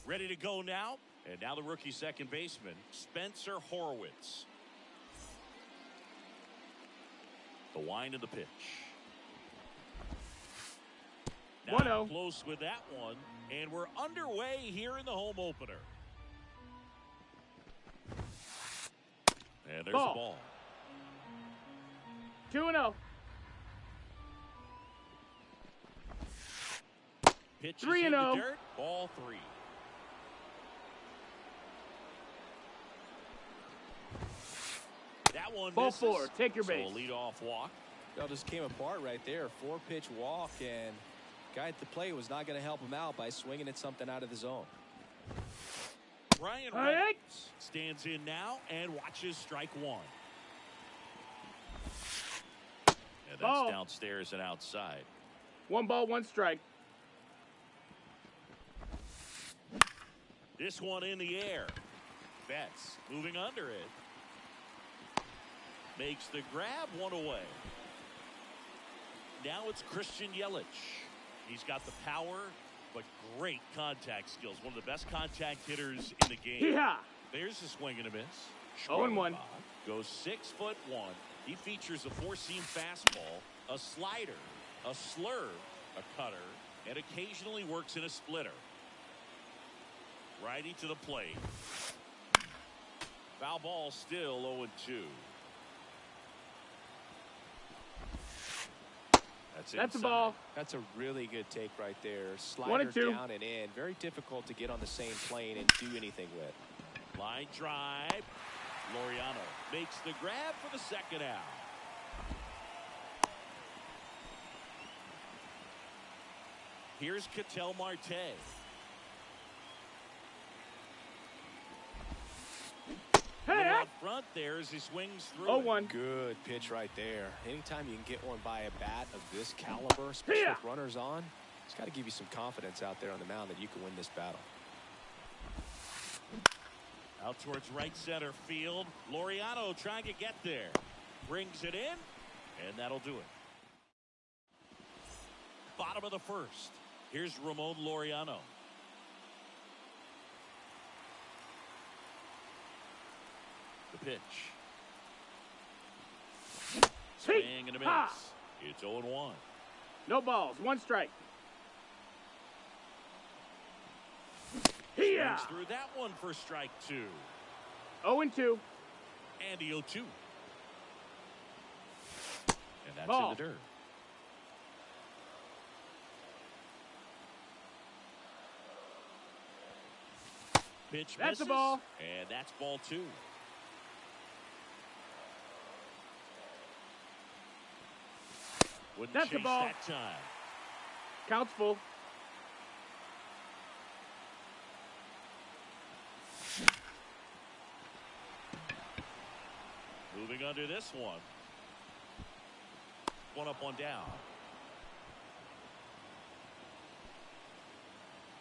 Ready to go now. And now the rookie second baseman, Spencer Horwitz. The wind of the pitch. Now 1-0. Close with that one. And we're underway here in the home opener. And there's the ball. 2-0. Pitches 3-0. in the dirt. Ball 3. That one Ball misses. 4. Take your base. So a leadoff walk. It all just came apart right there. 4-pitch walk, and guy at the plate was not going to help him out by swinging at something out of the zone. Brian All right. stands in now and watches strike 1. And that's Ball. downstairs and outside. 1 ball, 1 strike. This one in the air. Betts moving under it. Makes the grab, 1 away. Now it's Christian Yelich. He's got the power, but great contact skills. One of the best contact hitters in the game. Yeah. There's a swing and a miss. 0-1. Goes 6'1". He features a 4-seam fastball, a slider, a slurve, a cutter, and occasionally works in a splitter. Righty to the plate. Foul ball still 0-2. That's a ball. That's a really good take right there. 1 Slider and 2. down and in. Very difficult to get on the same plane and do anything with. Line drive. Laureano makes the grab for the second out. Here's Ketel Marte. Hey, Out front there as he swings through. 0-1. Good pitch right there. Anytime you can get one by a bat of this caliber, especially with runners on, it's got to give you some confidence out there on the mound that you can win this battle. Out towards right center field. Laureano trying to get there. Brings it in, and that'll do it. Bottom of the first. Here's Ramon Laureano. The pitch. Swing and a miss. It's 0-1. No balls, 1 strike. Swings through that one for strike 2. 0-2. And the 0-2. And that's Ball. in the dirt. Pitch That's misses, a ball. and that's ball 2. Wouldn't That's a chase ball. that time. Counts full. Moving under this one. 1 up, 1 down.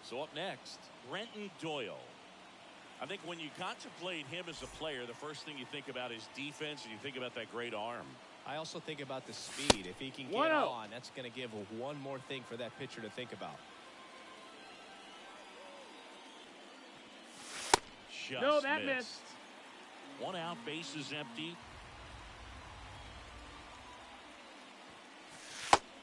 So up next, Brenton Doyle. I think when you contemplate him as a player, the first thing you think about is defense, and you think about that great arm. I also think about the speed. If he can get 1-0. on, that's going to give one more thing for that pitcher to think about. Just No, that missed. missed. 1 out, bases empty.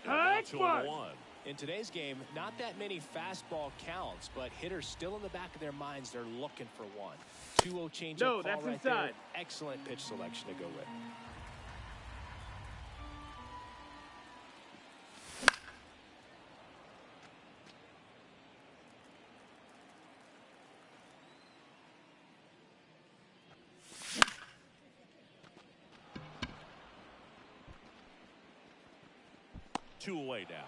And now Nice 2-1. one. In today's game, not that many fastball counts, but hitters still in the back of their minds, they're looking for one. 2-0 changeup No, ball that's right inside. there. Excellent pitch selection to go with. Two away now.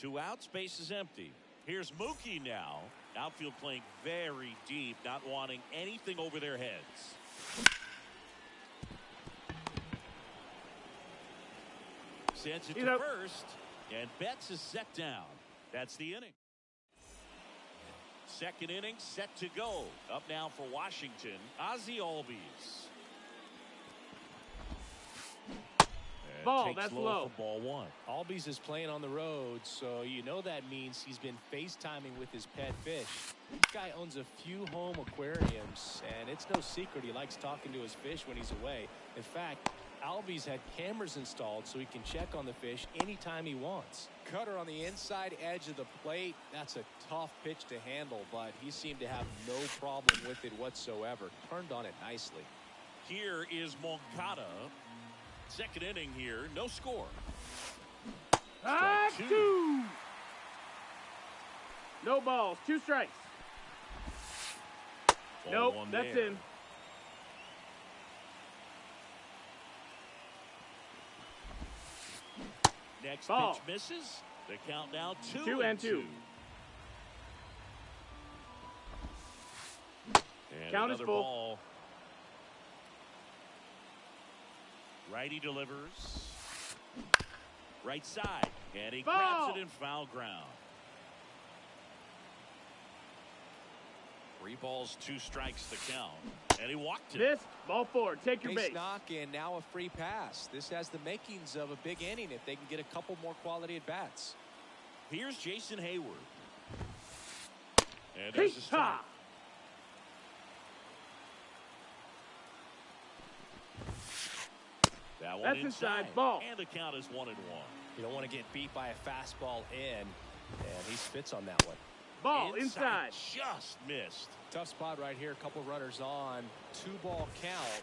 2 outs, base is empty. Here's Mookie now. Outfield playing very deep, not wanting anything over their heads. Sends it to first, and Betts is set down. That's the inning. Second inning set to go. Up now for Washington, Ozzie Albies. Ball, takes that's low low. for ball one. Albies is playing on the road, so you know that means he's been FaceTiming with his pet fish. This guy owns a few home aquariums, and it's no secret he likes talking to his fish when he's away. In fact, Albies had cameras installed so he can check on the fish anytime he wants. Cutter on the inside edge of the plate. That's a tough pitch to handle, but he seemed to have no problem with it whatsoever. Turned on it nicely. Here is Moncada. Second inning here, no score. Strike two. No balls, 2 strikes. Ball Nope, one that's there. in. Next Ball. pitch misses. The count now 2 2 and 2. And Count is another full. ball. Righty delivers. Right side. And he Ball. grabs it in foul ground. 3 balls, 2 strikes to count. And he walked it. Missed. Ball 4. Take your Base base. knock and now a free pass. This has the makings of a big inning if they can get a couple more quality at bats. Here's Jason Hayward. And there's a strike. Ha! That one That's inside. Ball. And the count is 1-1. You don't want to get beat by a fastball in, and he spits on that one. Ball inside. Just missed. Tough spot right here. A couple runners on. 2-ball count.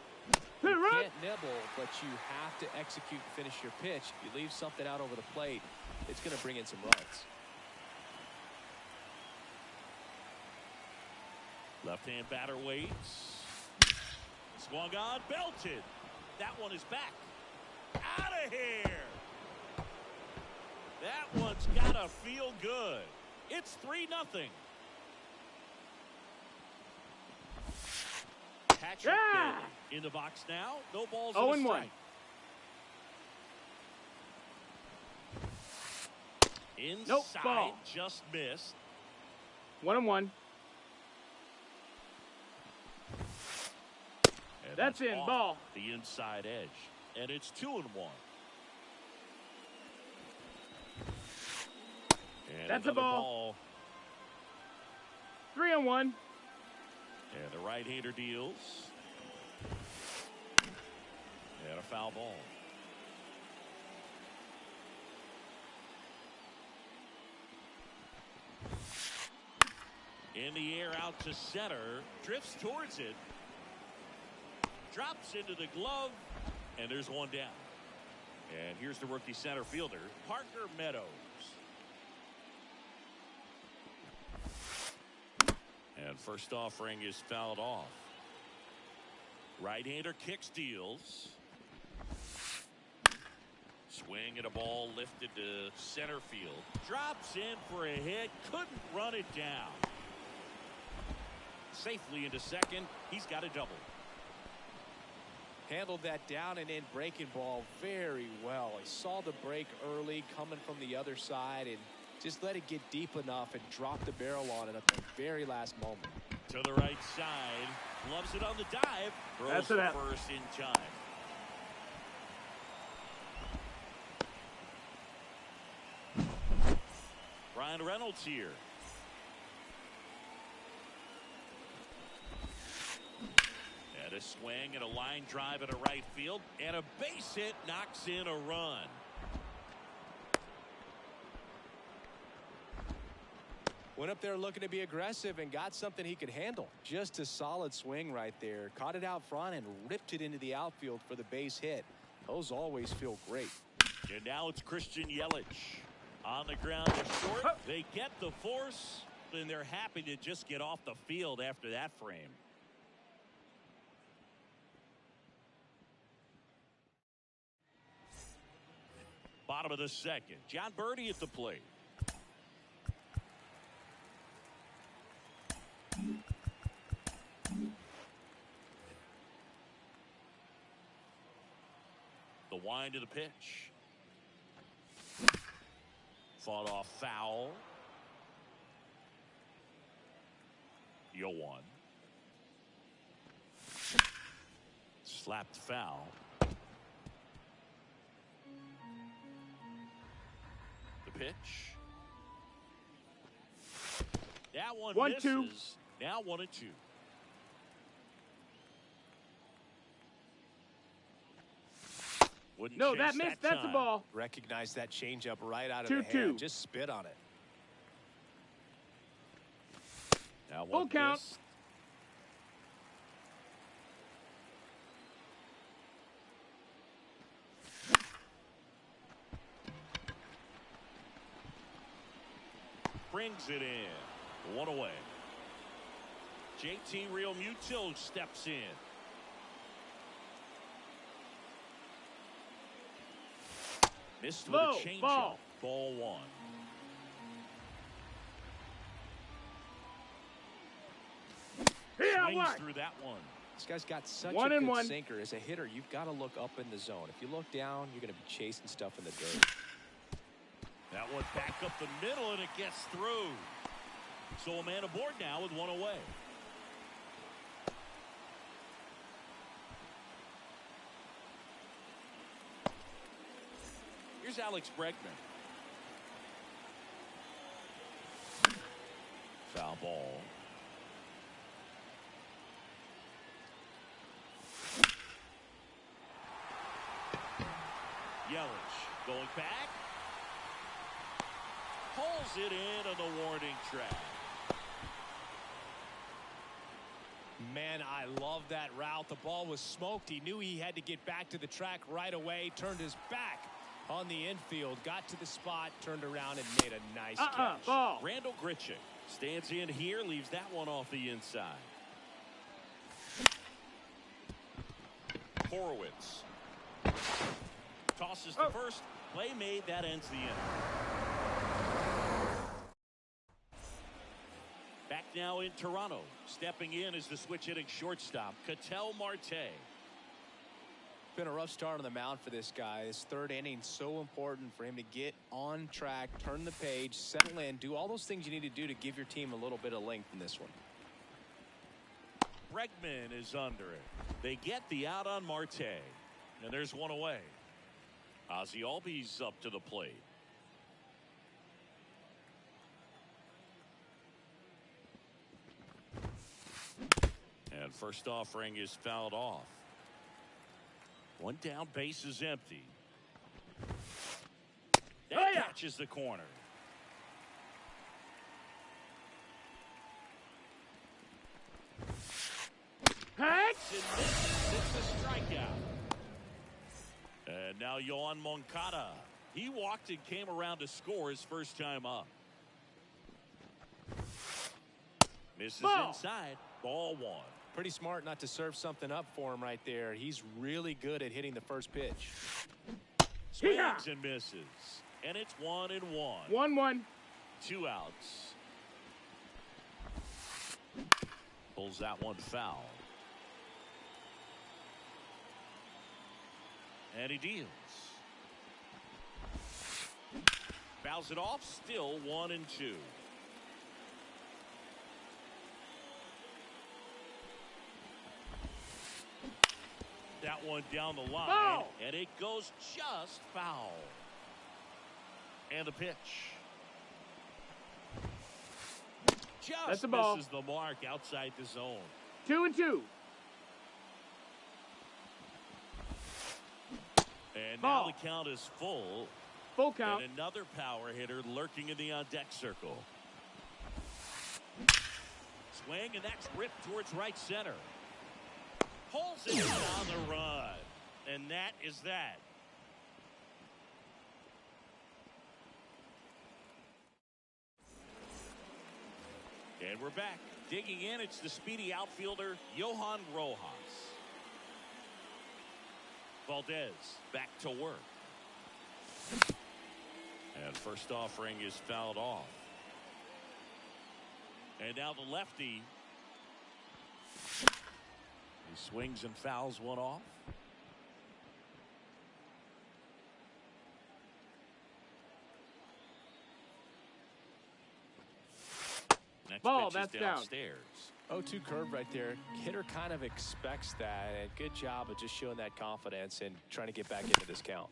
Hey, You run. can't nibble, but you have to execute and finish your pitch. If you leave something out over the plate, it's going to bring in some runs. Left-hand batter waits. Swung on, belted. That one is back. Out of here. That one's got to feel good. It's 3-0. Patrick Yeah. in the box now. No balls. 0 and and a 1. strike. Inside, Nope, ball. just missed. 1 and 1. And That's in, off ball. The inside edge. And it's 2 and 1. And That's a another ball. 3 and 1. And the right-hander deals. And a foul ball. In the air out to center. Drifts towards it. Drops into the glove. And there's one down. And here's the rookie center fielder, Parker Meadows. And first offering is fouled off. Right-hander kicks, deals. Swing and a ball lifted to center field. Drops in for a hit. Couldn't run it down. Safely into second. He's got a double. Handled that down and in breaking ball very well. He saw the break early coming from the other side and just let it get deep enough and drop the barrel on it at the very last moment. To the right side. Loves it on the dive. Throws That's the it out. first in time. Ryan Reynolds here. And a swing and a line drive into right field. And a base hit knocks in a run. Went up there looking to be aggressive and got something he could handle. Just a solid swing right there. Caught it out front and ripped it into the outfield for the base hit. Those always feel great. And now it's Christian Yelich. On the ground to short. They get the force. And they're happy to just get off the field after that frame. Bottom of the second. John Birdie at the plate. The wind of the pitch. Fought off foul. 0-1. Slapped foul. pitch. That one 1-2. misses. Now 1-2. Wouldn't No, chase that missed. That's a time. ball. Recognize that changeup right out of 2-2. the hand. Just spit on it. Now Full one count. missed. Brings it in. One away. JT Realmuto steps in. Missed with Low, a changeup. ball. Ball one. Here, Swings what? through that one. This guy's got such 1-1. a good sinker. As a hitter, you've got to look up in the zone. If you look down, you're going to be chasing stuff in the dirt. That one back up the middle, and it gets through. So a man aboard now with one away. Here's Alex Bregman. Foul ball. Yelich going back. Pulls it in on the warning track. Man, I love that route. The ball was smoked. He knew he had to get back to the track right away. Turned his back on the infield. Got to the spot. Turned around and made a nice catch. Ball. Randall Grichuk stands in here. Leaves that one off the inside. Horowitz. Tosses to first. Play made. That ends the inning. Back now in Toronto. Stepping in is the switch hitting shortstop, Ketel Marte. Been a rough start on the mound for this guy. This third inning so important for him to get on track, turn the page, settle in, do all those things you need to do to give your team a little bit of length in this one. Bregman is under it. They get the out on Marte. And there's one away. Ozzie Albies up to the plate. And first offering is fouled off. One down, base is empty. That catches the corner. It's a strikeout. And now Yohan Moncada. He walked and came around to score his first time up. Misses inside. Ball one. Pretty smart not to serve something up for him right there. He's really good at hitting the first pitch. Swings and misses. And it's 1-1. 1-1. 2 outs. Pulls that one foul. And he deals. Fouls it off. Still 1-2. That one down the line. Foul. And it goes just foul. And the pitch. Just That's a ball. misses the mark outside the zone. 2-2. And Ball. now the count is full. Full count. And another power hitter lurking in the on-deck circle. Swing, and that's ripped towards right center. Pulls it in on the run. And that is that. And we're back. Digging in, it's the speedy outfielder, Johan Rojas. Valdez back to work. And first offering is fouled off. And now the lefty. He swings and fouls one off. Next Ball, pitch that's is down. downstairs. 0-2 curve right there. Hitter kind of expects that. And good job of just showing that confidence and trying to get back into this count.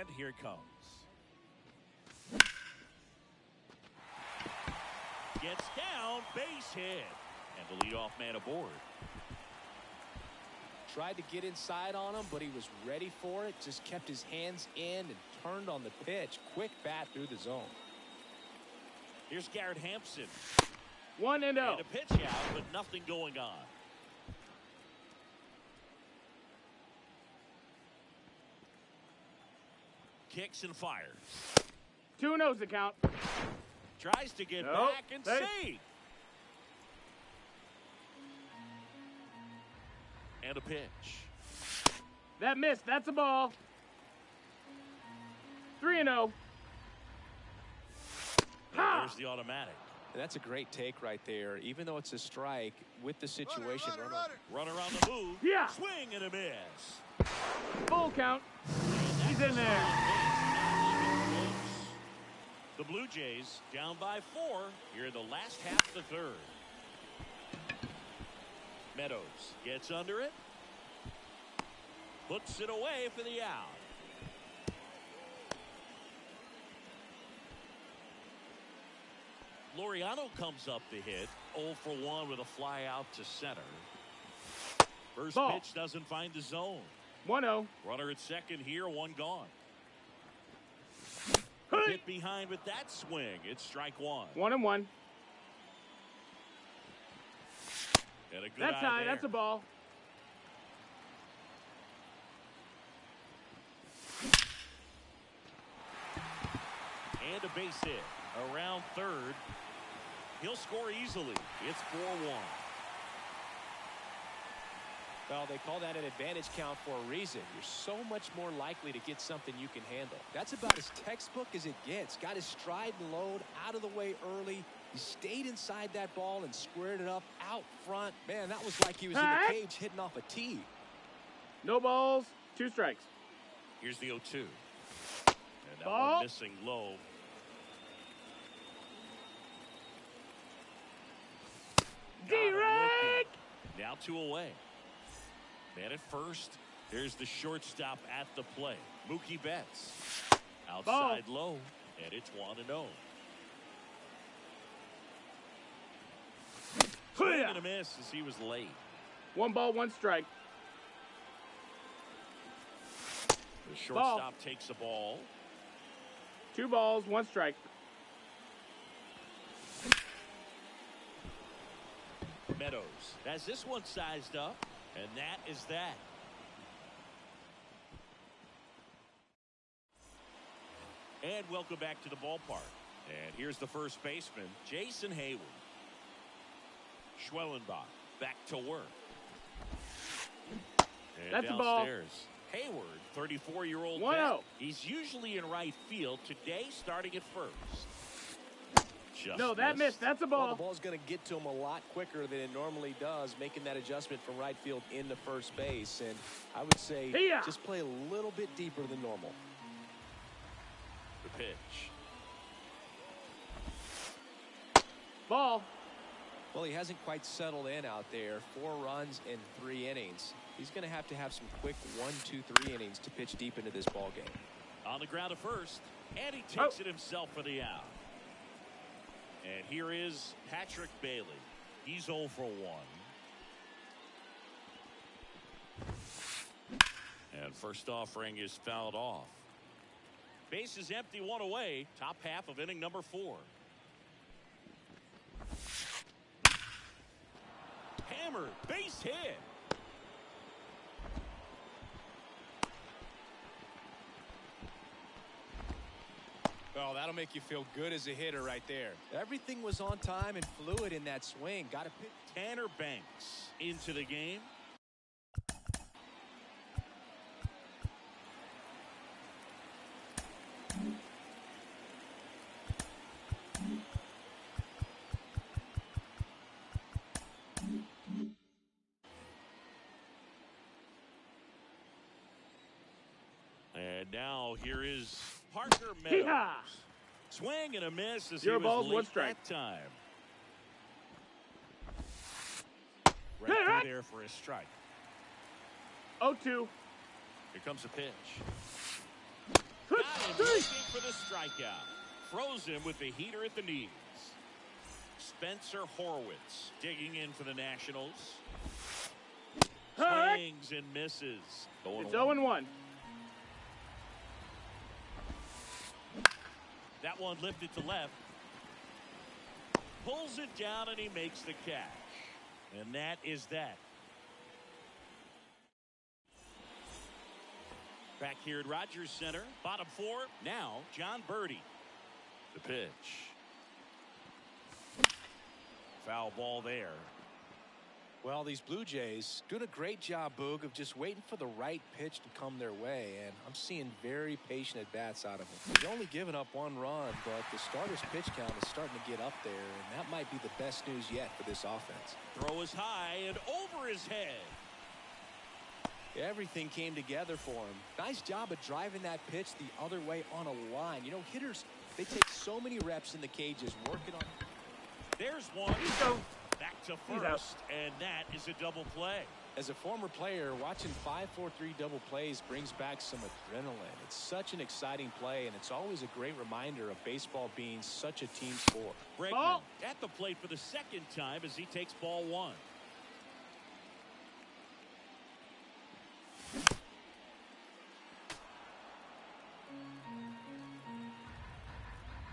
And here it comes. Gets down, base hit. And the leadoff man aboard. Tried to get inside on him, but he was ready for it. Just kept his hands in and turned on the pitch. Quick bat through the zone. Here's Garrett Hampson. 1-0. And a pitch out, but nothing going on. Kicks and fires. 2-0's the count. Tries to get back and save. And a pitch. That missed. That's a ball. 3-0. There's the automatic. That's a great take right there. Even though it's a strike, with the situation. Runner on the move. Yeah. Swing and a miss. Full count. He's in there. The Blue Jays down by 4 here in the last half of the third. Meadows gets under it. Puts it away for the out. Laureano comes up to hit. 0 for 1 with a fly out to center. First Ball. pitch doesn't find the zone. 1-0. Runner at second here, 1 gone. Hey. Hit behind with that swing. It's strike 1. 1-1. And a good That's eye high. there. That's a ball. And a base hit. Around third. He'll score easily. It's 4-1. Well, they call that an advantage count for a reason. You're so much more likely to get something you can handle. That's about as textbook as it gets. Got his stride and load out of the way early. He stayed inside that ball and squared it up out front. Man, that was like he was in the cage hitting off a tee. No balls. 2 strikes. Here's the 0-2. And that Ball. one missing low. D-Rake! Now 2 away. Man at first. There's the shortstop at the plate. Mookie Betts. Outside low. And it's 1-0. Swing and a miss as he was late. 1 ball, 1 strike. The shortstop takes the ball. 2 balls, 1 strike. Meadows has this one sized up, and that is that. And welcome back to the ballpark. And here's the first baseman, Jason Hayward. Schwellenbach back to work. And That's a ball. downstairs, Hayward, 34-year-old 1-0. vet. He's usually in right field. Today, starting at first. Just No, that missed. That's a Well, ball. the ball's going to get to him a lot quicker than it normally does, making that adjustment from right field into first base. And I would say just play a little bit deeper than normal. The pitch. Ball. Well, he hasn't quite settled in out there. 4 runs in 3 innings. He's going to have some quick 1, 2, 3 innings to pitch deep into this ball game. On the ground at first, and he takes it himself for the out. And here is Patrick Bailey. He's 0 for 1. And first offering is fouled off. Base is empty, 1 away. Top half of inning number 4. Hammered, base hit. Well, that'll make you feel good as a hitter right there. Everything was on time and fluid in that swing. Got to pick. Tanner Banks into the game. And now here is Parker Meadows. Hee-haw! Swing and a miss as Zero he was balls, late 1 strike. that time. Hey, Right right. through there for a strike. 0-2. Here comes a pitch. Got him looking for the strikeout. Throws him with the heater at the knees. Spencer Horwitz digging in for the Nationals. Swings and misses. It's 0-1. That one lifted to left. Pulls it down and he makes the catch. And that is that. Back here at Rogers Center, bottom four. Now, John Birdie. The pitch. Foul ball there. Well, these Blue Jays doing a great job, Boog, of just waiting for the right pitch to come their way, and I'm seeing very patient at-bats out of them. He's only given up 1 run, but the starter's pitch count is starting to get up there, and that might be the best news yet for this offense. Throw is high and over his head. Everything came together for him. Nice job of driving that pitch the other way on a line. You know, hitters, they take so many reps in the cages working on. There's one. Back to first, and that is a double play. As a former player, watching 5-4-3 double plays brings back some adrenaline. It's such an exciting play, and it's always a great reminder of baseball being such a team sport. Bregman at the plate for the second time as he takes ball 1.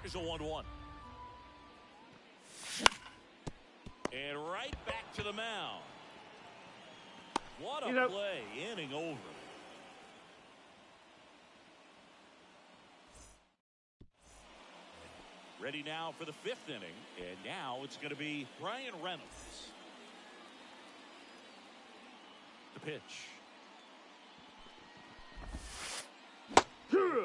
Here's a 1-1. And right back to the mound. What a play, inning over. Ready now for the 5th inning, and now it's going to be Brian Reynolds. The pitch.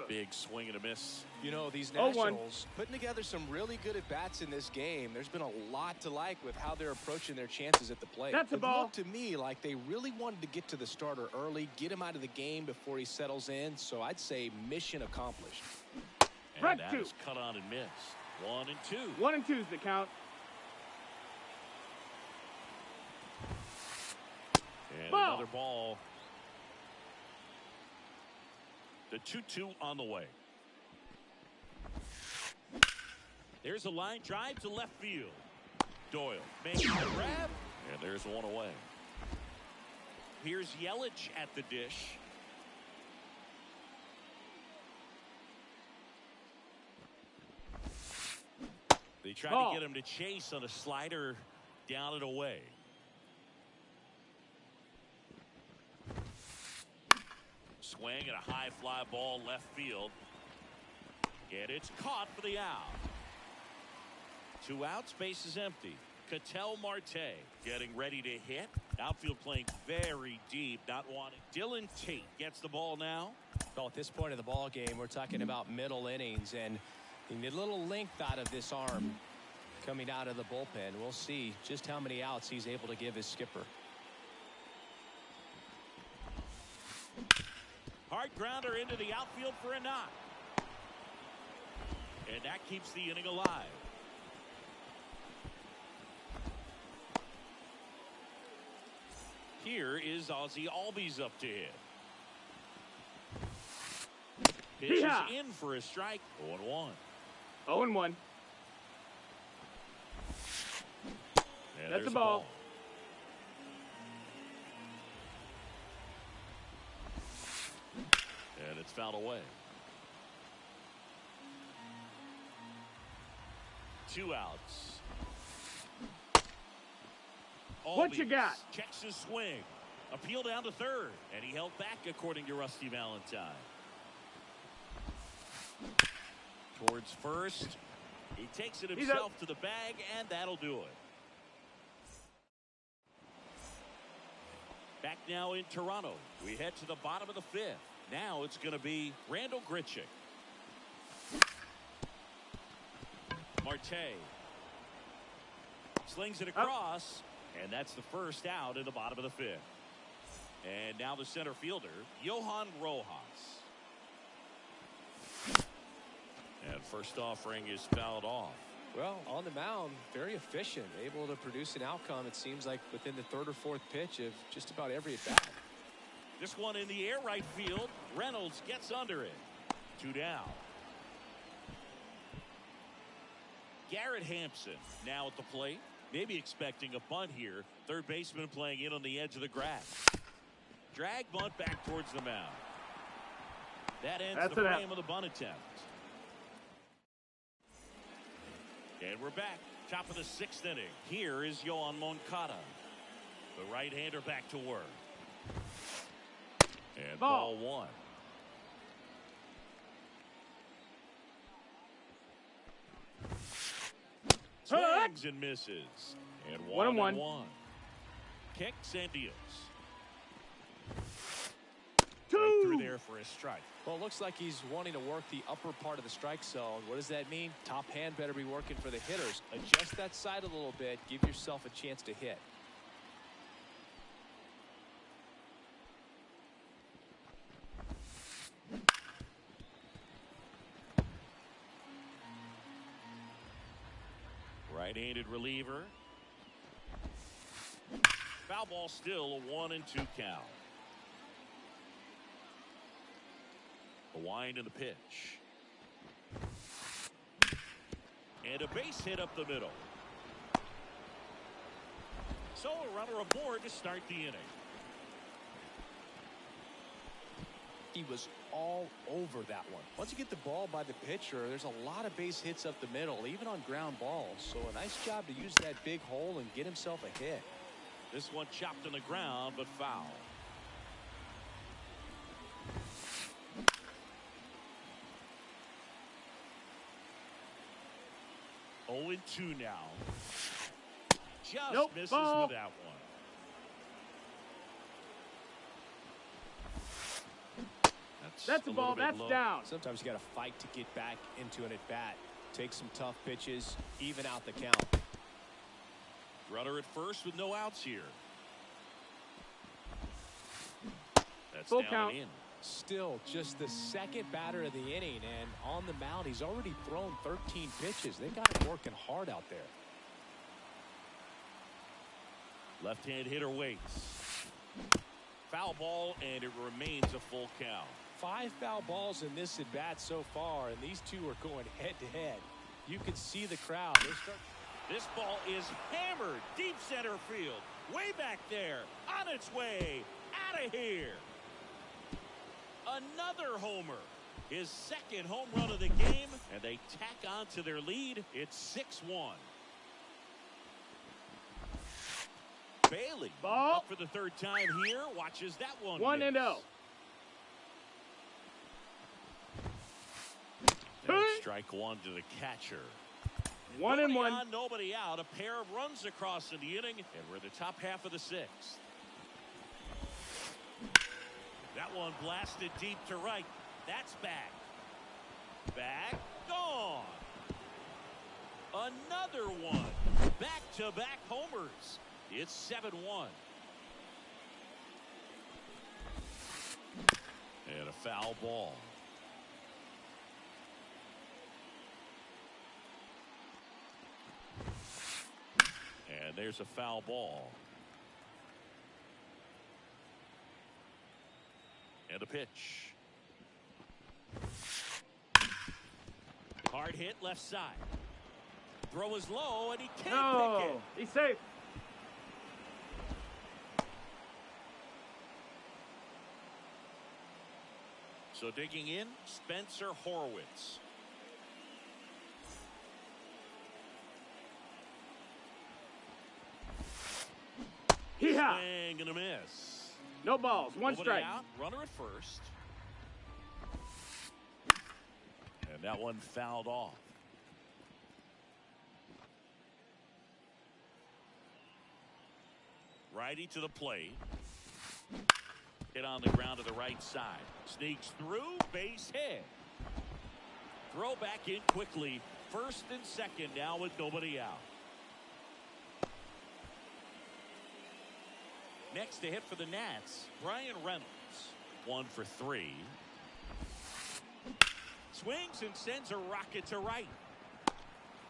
Big swing and a miss. You know, these Nationals putting together some really good at-bats in this game. There's been a lot to like with how they're approaching their chances at the plate. That's a ball. It looked to me like they really wanted to get to the starter early, get him out of the game before he settles in. So I'd say mission accomplished. And that is cut on and missed. 1 and 2. 1 and 2's the count. And another ball. The 2-2 on the way. There's a line drive to left field. Doyle makes the grab, and there's one away. Here's Yelich at the dish. They tried to get him to chase on a slider down and away. Swing and a high fly ball left field. And it's caught for the out. 2 outs, base is empty. Ketel Marte getting ready to hit. Outfield playing very deep, not wanting. Dylan Tate gets the ball now. Well, at this point in the ball game, we're talking about middle innings, and you need a little length out of this arm coming out of the bullpen. We'll see just how many outs he's able to give his skipper. Hard grounder into the outfield for a knock. And that keeps the inning alive. Here is Ozzie Albies up to hit. Pitch is in for a strike. 0-1. 0-1. That's a ball. And it's fouled away. 2 outs. What you got? Checks his swing. Appeal down to third. And he held back, according to Rusty Valentine. Towards first. He takes it himself to the bag, and that'll do it. Back now in Toronto. We head to the bottom of the 5th. Now it's going to be Randall Grichuk. Marte slings it across, and that's the first out in the bottom of the 5th. And now the center fielder, Johan Rojas. And first offering is fouled off. Well, on the mound, very efficient, able to produce an outcome, it seems like, within the 3rd or 4th pitch of just about every at bat. This one in the air right field. Reynolds gets under it. Two down. Garrett Hampson now at the plate. Maybe expecting a bunt here. Third baseman playing in on the edge of the grass. Drag bunt back towards the mound. That ends the frame of the bunt attempt. And we're back. Top of the 6th inning. Here is Yoan Moncada. The right-hander back to work. And ball one. Swings and misses. And one. Kicks and deals. Right through there for a strike. Well, it looks like he's wanting to work the upper part of the strike zone. What does that mean? Top hand better be working for the hitters. Adjust that side a little bit. Give yourself a chance to hit. Right-handed reliever. Foul ball, still a 1-2 count. The wind and the pitch. And a base hit up the middle. So a runner aboard to start the inning. He was all over that one. Once you get the ball by the pitcher, there's a lot of base hits up the middle, even on ground balls. So a nice job to use that big hole and get himself a hit. This one chopped on the ground, but foul. Oh, 0-2 now. Just misses with that one. That's a ball. That's low. down. Sometimes you got to fight to get back into an at-bat. Take some tough pitches, even out the count. Runner at first with no outs here. That's full down count. and in. Still just the second batter of the inning, and on the mound, he's already thrown 13 pitches. They've got him working hard out there. Left-hand hitter waits. Foul ball, and it remains a full count. 5 foul balls in this at bat so far, and these two are going head-to-head. You can see the crowd. This ball is hammered deep center field. Way back there. On its way. Out of here. Another homer. His second home run of the game, and they tack on to their lead. It's 6-1. Bailey up for the third time here. Watches that one. 1-0. Strike one to the catcher. 1-1. On, nobody out. A pair of runs across in the inning, and we're in the top half of the 6th. That one blasted deep to right. That's back. Back. Gone. Another one. Back-to-back homers. It's 7-1. And a foul ball. And there's a foul ball. And a pitch. Hard hit left side. Throw is low, and he can't pick it. He's safe. So digging in, Spencer Horwitz. Swing and a miss. No balls. One Nobody strike. Out, runner at first. And that one fouled off. Righty to the plate. Hit on the ground to the right side. Sneaks through, base hit. Throw back in quickly. First and second now with nobody out. Next to hit for the Nats, Brian Reynolds. 1 for 3. Swings and sends a rocket to right.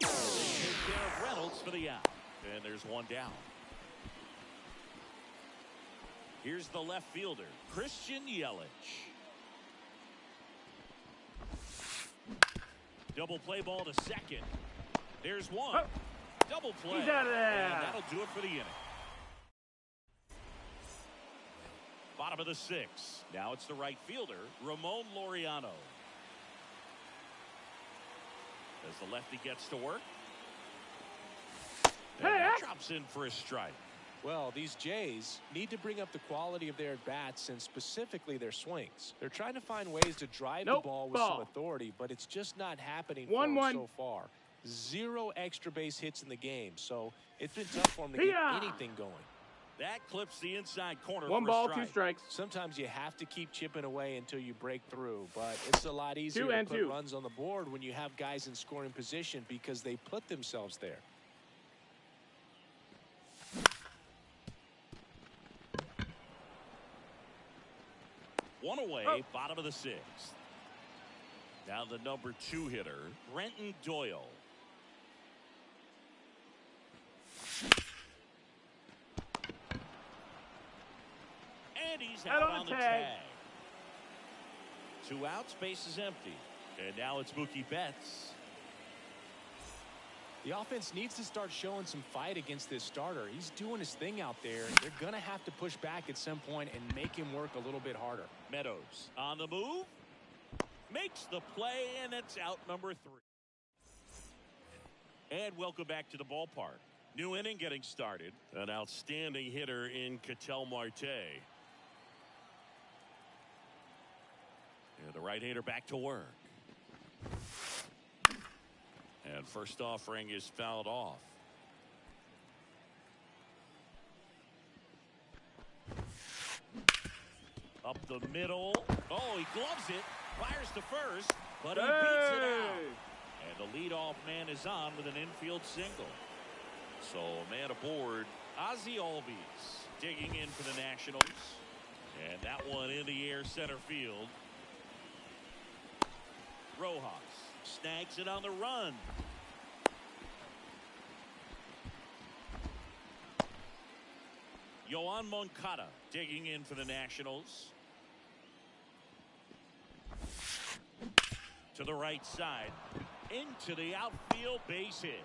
They take care of Reynolds for the out. And there's one down. Here's the left fielder, Christian Yelich. Double play ball to second. There's one. Double play. He's out of there. And that'll do it for the inning. Bottom of the 6th. Now it's the right fielder, Ramon Laureano. As the lefty gets to work. And that drops in for a strike. Well, these Jays need to bring up the quality of their at-bats and specifically their swings. They're trying to find ways to drive the ball with some authority, but it's just not happening for them so far. 0 extra base hits in the game, so it's been tough for them to get anything going. That clips the inside corner. 1 ball, 2 strikes. Sometimes you have to keep chipping away until you break through, but it's a lot easier to put runs on the board when you have guys in scoring position because they put themselves there. One away, bottom of the 6th. Now the number 2 hitter, Brenton Doyle. And he's out on the tag. 2 outs, base is empty. And now it's Mookie Betts. The offense needs to start showing some fight against this starter. He's doing his thing out there. They're going to have to push back at some point and make him work a little bit harder. Meadows on the move. Makes the play, and it's out number 3. And welcome back to the ballpark. New inning getting started. An outstanding hitter in Ketel Marte. And the right-hander back to work. And first offering is fouled off. Up the middle. Oh, he gloves it. Fires to first, but he beats it out. And the leadoff man is on with an infield single. So a man aboard, Ozzie Albies digging in for the Nationals. And that one in the air center field. Rojas snags it on the run. Yoan Moncada digging in for the Nationals. To the right side. Into the outfield, base hit.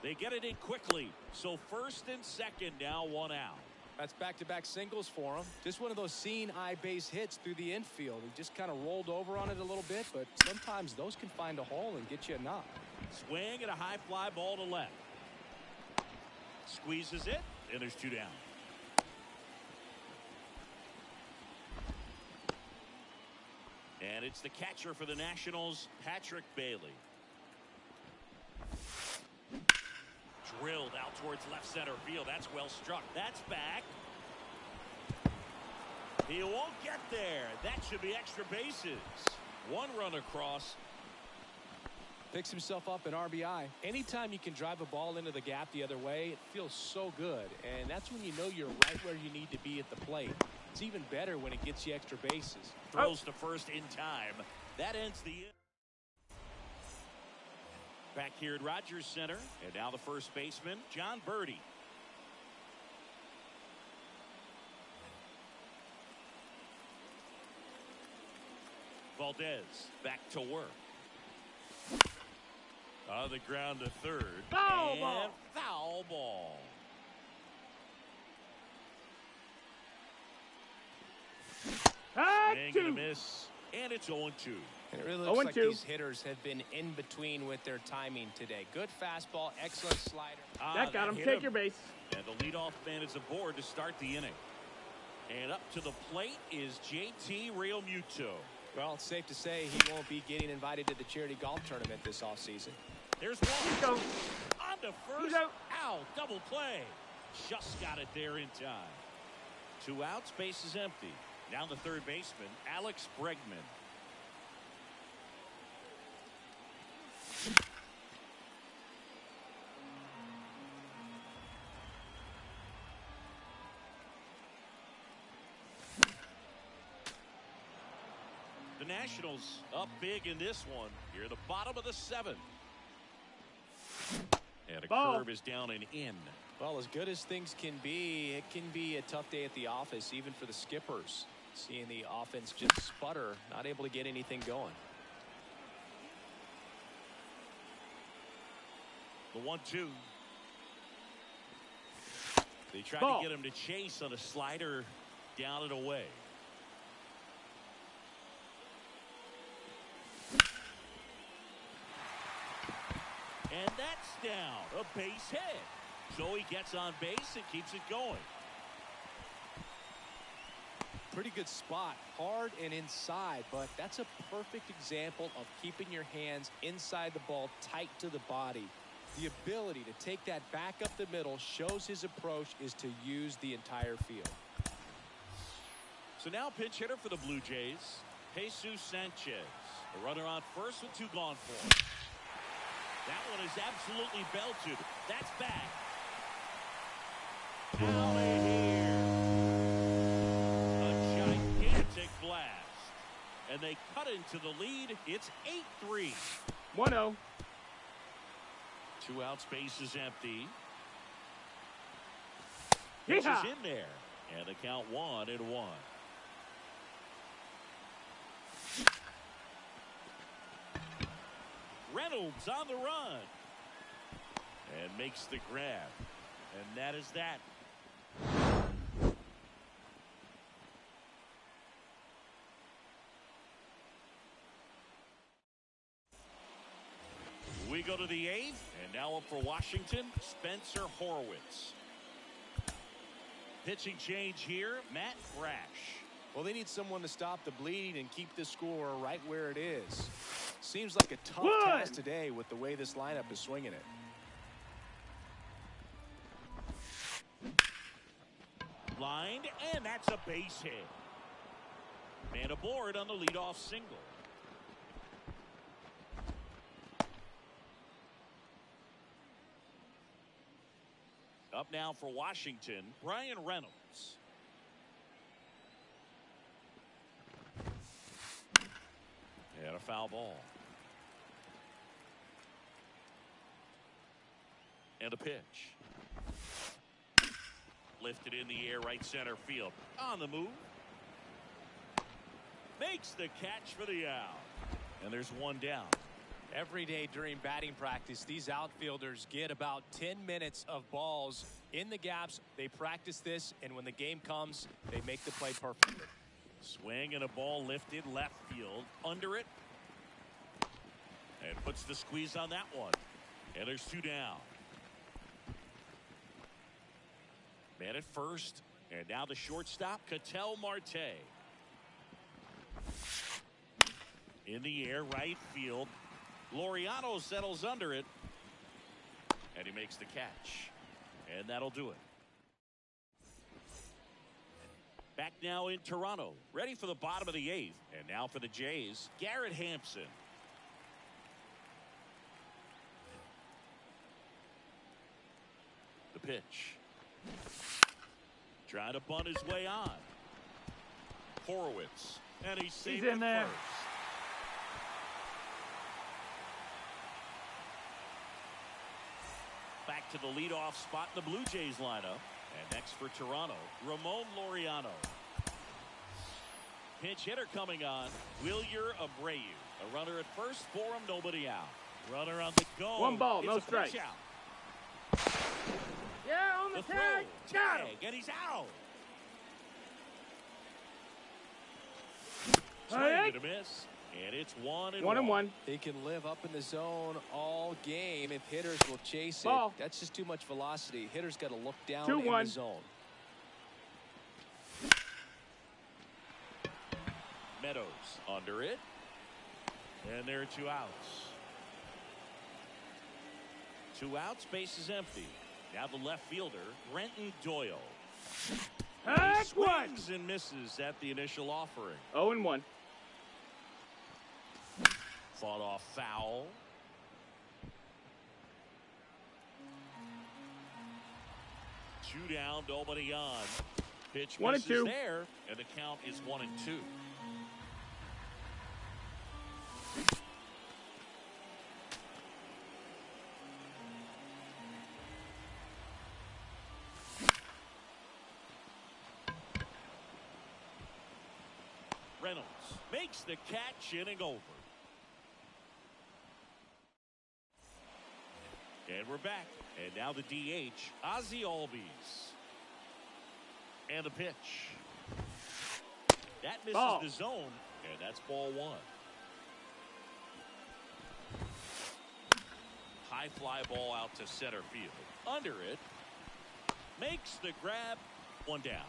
They get it in quickly. So first and second, now 1 out. That's back-to-back singles for him. Just one of those seeing eye base hits through the infield. He just kind of rolled over on it a little bit, but sometimes those can find a hole and get you a knock. Swing and a high fly ball to left. Squeezes it, and there's 2 down. And it's the catcher for the Nationals, Patrick Bailey. Drilled out towards left center field. That's well struck. That's back. He won't get there. That should be extra bases. 1 run across. Picks himself up an RBI. Anytime you can drive a ball into the gap the other way, it feels so good. And that's when you know you're right where you need to be at the plate. It's even better when it gets you extra bases. Throws to first in time. That ends the inning. Back here at Rogers Center, and now the first baseman, John Birdie. Valdez back to work. On the ground to third. Foul ball. Foul ball. Swing and a miss, and it's 0-2. And it really looks like these hitters have been in between with their timing today. Good fastball, excellent slider. That got him. Take your base. And the leadoff man is aboard to start the inning. And up to the plate is JT Realmuto. Well, it's safe to say he won't be getting invited to the charity golf tournament this offseason. There's one. On to first. Ow, double play. Just got it there in time. 2 outs, base is empty. Now the third baseman, Alex Bregman. The Nationals up big in this one. Here, the bottom of the 7th. And a curve is down and in. Well, as good as things can be, it can be a tough day at the office, even for the skippers. Seeing the offense just sputter, not able to get anything going. The 1-2. They tried Ball. to get him to chase on a slider down and away. And that's down. A base hit. So he gets on base and keeps it going. Pretty good spot, hard and inside, but that's a perfect example of keeping your hands inside the ball, tight to the body. The ability to take that back up the middle shows his approach is to use the entire field. So now pinch hitter for the Blue Jays, Jesus Sanchez. A runner on first with 2 gone for him. That one is absolutely belted. That's back. Out of here. A gigantic blast. And they cut into the lead. It's 8-3. 1-0. 2 outs, base is empty. Yeehaw. Pitch is in there. And the count 1-1. Reynolds on the run. And makes the grab. And that is that. We go to the 8th, and now up for Washington, Spencer Horwitz. Pitching change here, Matt Brash. Well, they need someone to stop the bleeding and keep this score right where it is. Seems like a tough task today with the way this lineup is swinging it. Lined, and that's a base hit. Man aboard on the leadoff single. Up now for Washington, Brian Reynolds. And a foul ball. And a pitch. Lifted in the air, right center field. On the move. Makes the catch for the out. And there's 1 down. Every day during batting practice, these outfielders get about 10 minutes of balls in the gaps. They practice this, and when the game comes, they make the play perfectly. Swing and a ball lifted left field. Under it. And puts the squeeze on that one. And there's 2 down. Man at first. And now the shortstop, Ketel Marte. In the air, right field. Laureano settles under it. And he makes the catch. And that'll do it. Back now in Toronto. Ready for the bottom of the 8th. And now for the Jays, Garrett Hampson. The pitch. Trying to bunt his way on. Horowitz. And he's saved in there. First. Back to the leadoff spot in the Blue Jays lineup. And next for Toronto, Ramon Laureano. Pinch hitter coming on, Wilyer Abreu. A runner at first for him, nobody out. Runner on the go. 1 ball, It's no a pitch strikes. out. Yeah, on the The tag. throw, Got him. and he's out. All Swing right. and a miss, and it's 1-1. 1-1. They can live up in the zone all game if hitters will chase it. Ball. That's just too much velocity. Hitters got to look down 2-1. in the zone. Meadows under it, and there are 2 outs. 2 outs, base is empty. Now the left fielder, Brenton Doyle. He Heck, one. swings and misses at the initial offering. 0-1. Fought off foul. Two down, nobody on. Pitch 1-2. misses there, and the count is 1-2. Reynolds makes the catch, inning over. And we're back. And now the DH, Ozzie Albies. And the pitch. That misses the zone, and that's ball one. High fly ball out to center field. Under it. Makes the grab. One down.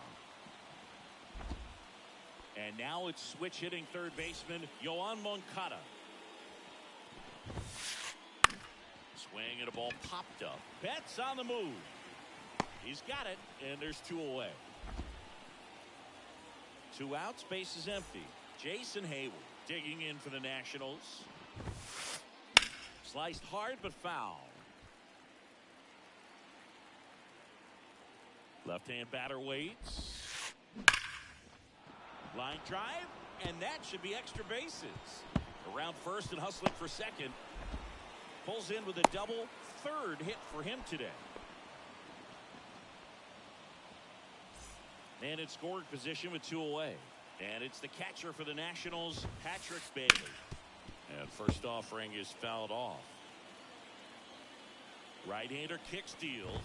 And now it's switch hitting third baseman Yoan Moncada. Swing and a ball popped up. Betts on the move. He's got it, and there's two away. 2 outs, base is empty. Jason Hayward digging in for the Nationals. Sliced hard but foul. Left-hand batter waits. Line drive, and that should be extra bases. Around first and hustling for second. Pulls in with a double. Third hit for him today. And in scoring position with 2 away. And it's the catcher for the Nationals, Patrick Bailey. And first offering is fouled off. Right-hander kick steals.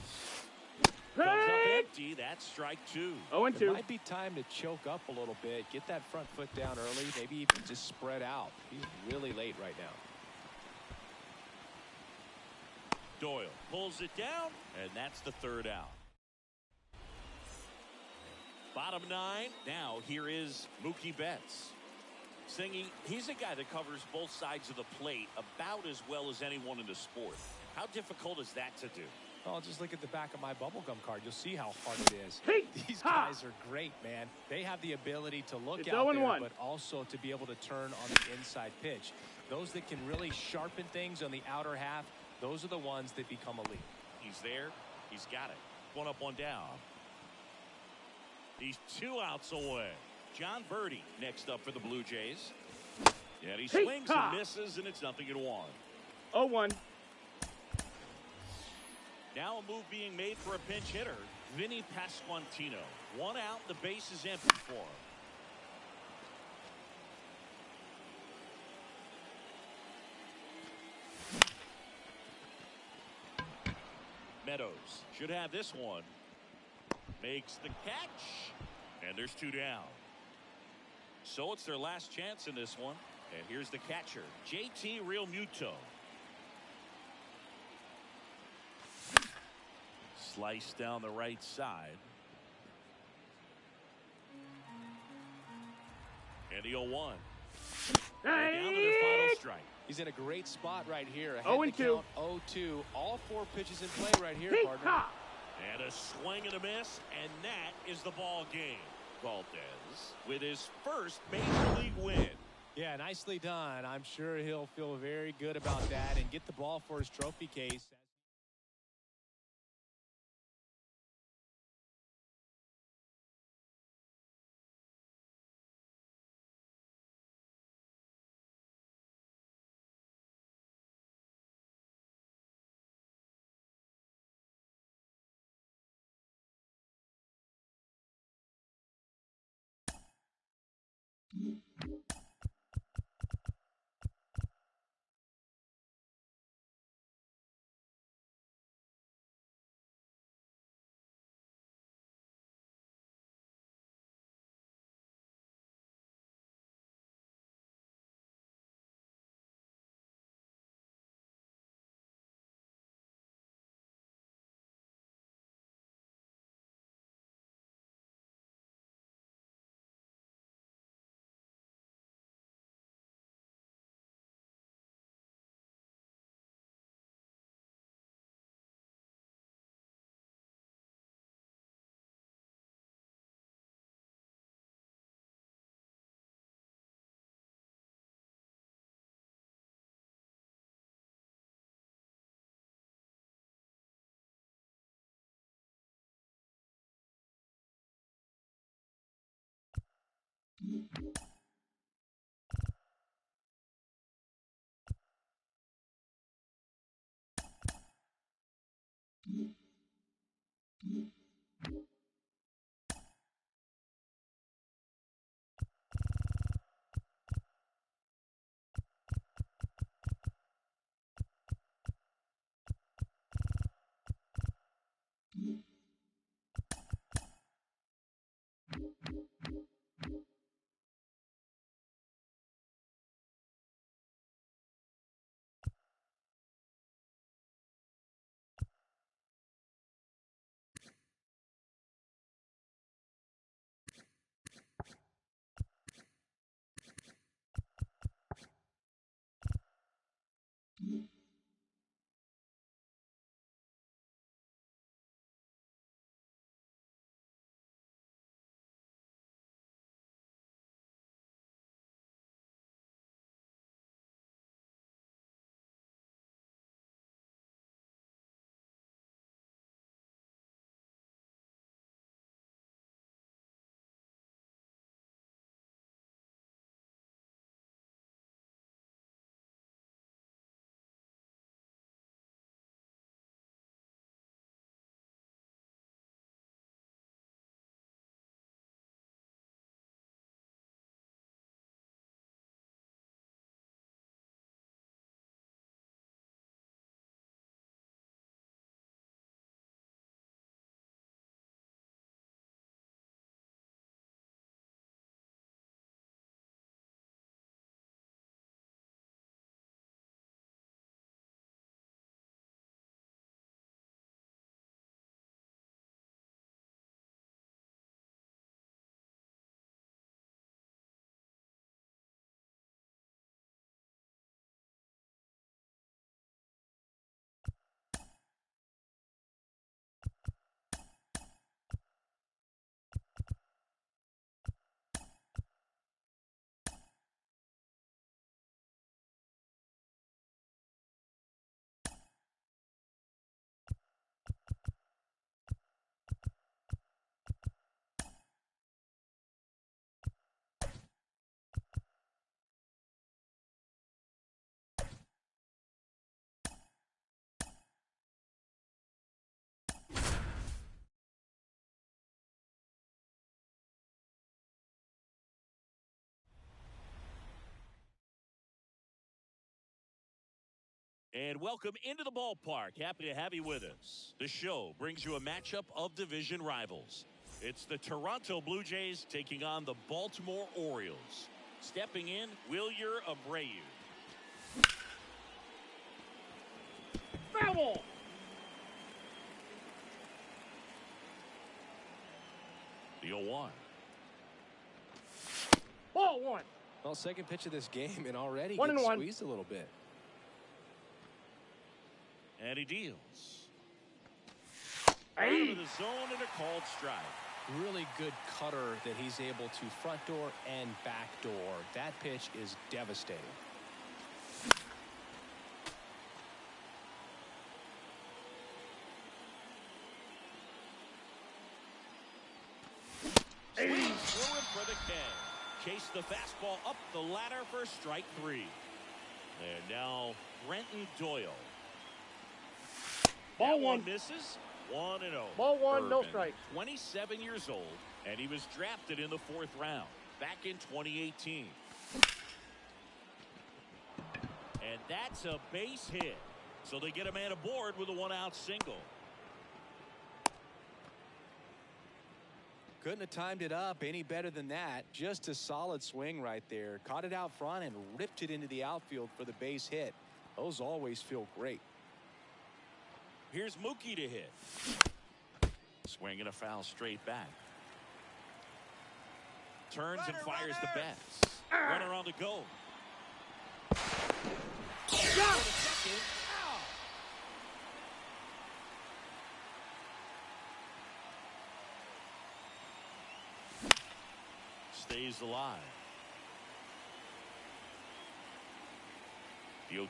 Comes up empty. That's strike 2. 0-2. It might be time to choke up a little bit. Get that front foot down early. Maybe even just spread out. He's really late right now. Doyle pulls it down, and that's the 3rd out. Bottom 9. Now here is Mookie Betts. Singy, he's a guy that covers both sides of the plate about as well as anyone in the sport. How difficult is that to do? Oh, just look at the back of my bubblegum card. You'll see how hard it is. These guys are great, man. They have the ability to look out there, but also to be able to turn on the inside pitch. Those that can really sharpen things on the outer half, those are the ones that become elite. He's there. He's got it. 1 up, 1 down. He's 2 outs away. John Birdie next up for the Blue Jays. And he swings and misses, and it's 0-1. 0-1. Now a move being made for a pinch hitter, Vinny Pasquantino. 1 out, the base is empty for him. Meadows should have this one. Makes the catch, and there's 2 down. So it's their last chance in this one. And here's the catcher, JT Realmuto. Slice down the right side. And the 0-1. Down to their final strike. He's in a great spot right here. 0-2. 0-2. All 4 pitches in play right here, partner. And a swing and a miss, and that is the ball game. Valdez with his first major league win. Yeah, nicely done. I'm sure he'll feel very good about that and get the ball for his trophy case. And welcome into the ballpark. Happy to have you with us. The show brings you a matchup of division rivals. It's the Toronto Blue Jays taking on the Baltimore Orioles. Stepping in, Wilyer Abreu. Foul! The 0-1. Ball one. Well, second pitch of this game, and already One getting and one. squeezed a little bit. And he deals. Hey. Out of the zone and a called strike. Really good cutter that he's able to front door and back door. That pitch is devastating. Swings through him for the K. Chase the fastball up the ladder for strike 3. And now Brenton Doyle. Ball That one. misses. 1-0. Ball one, no Urban, strike. 27 years old, and he was drafted in the 4th round back in 2018. And that's a base hit. So they get a man aboard with a 1-out single. Couldn't have timed it up any better than that. Just a solid swing right there. Caught it out front and ripped it into the outfield for the base hit. Those always feel great. Here's Mookie to hit. Swinging a foul straight back. Turns and fires the bats. Runner on the go. Got it. Second. Ow. Stays alive. The 0-2.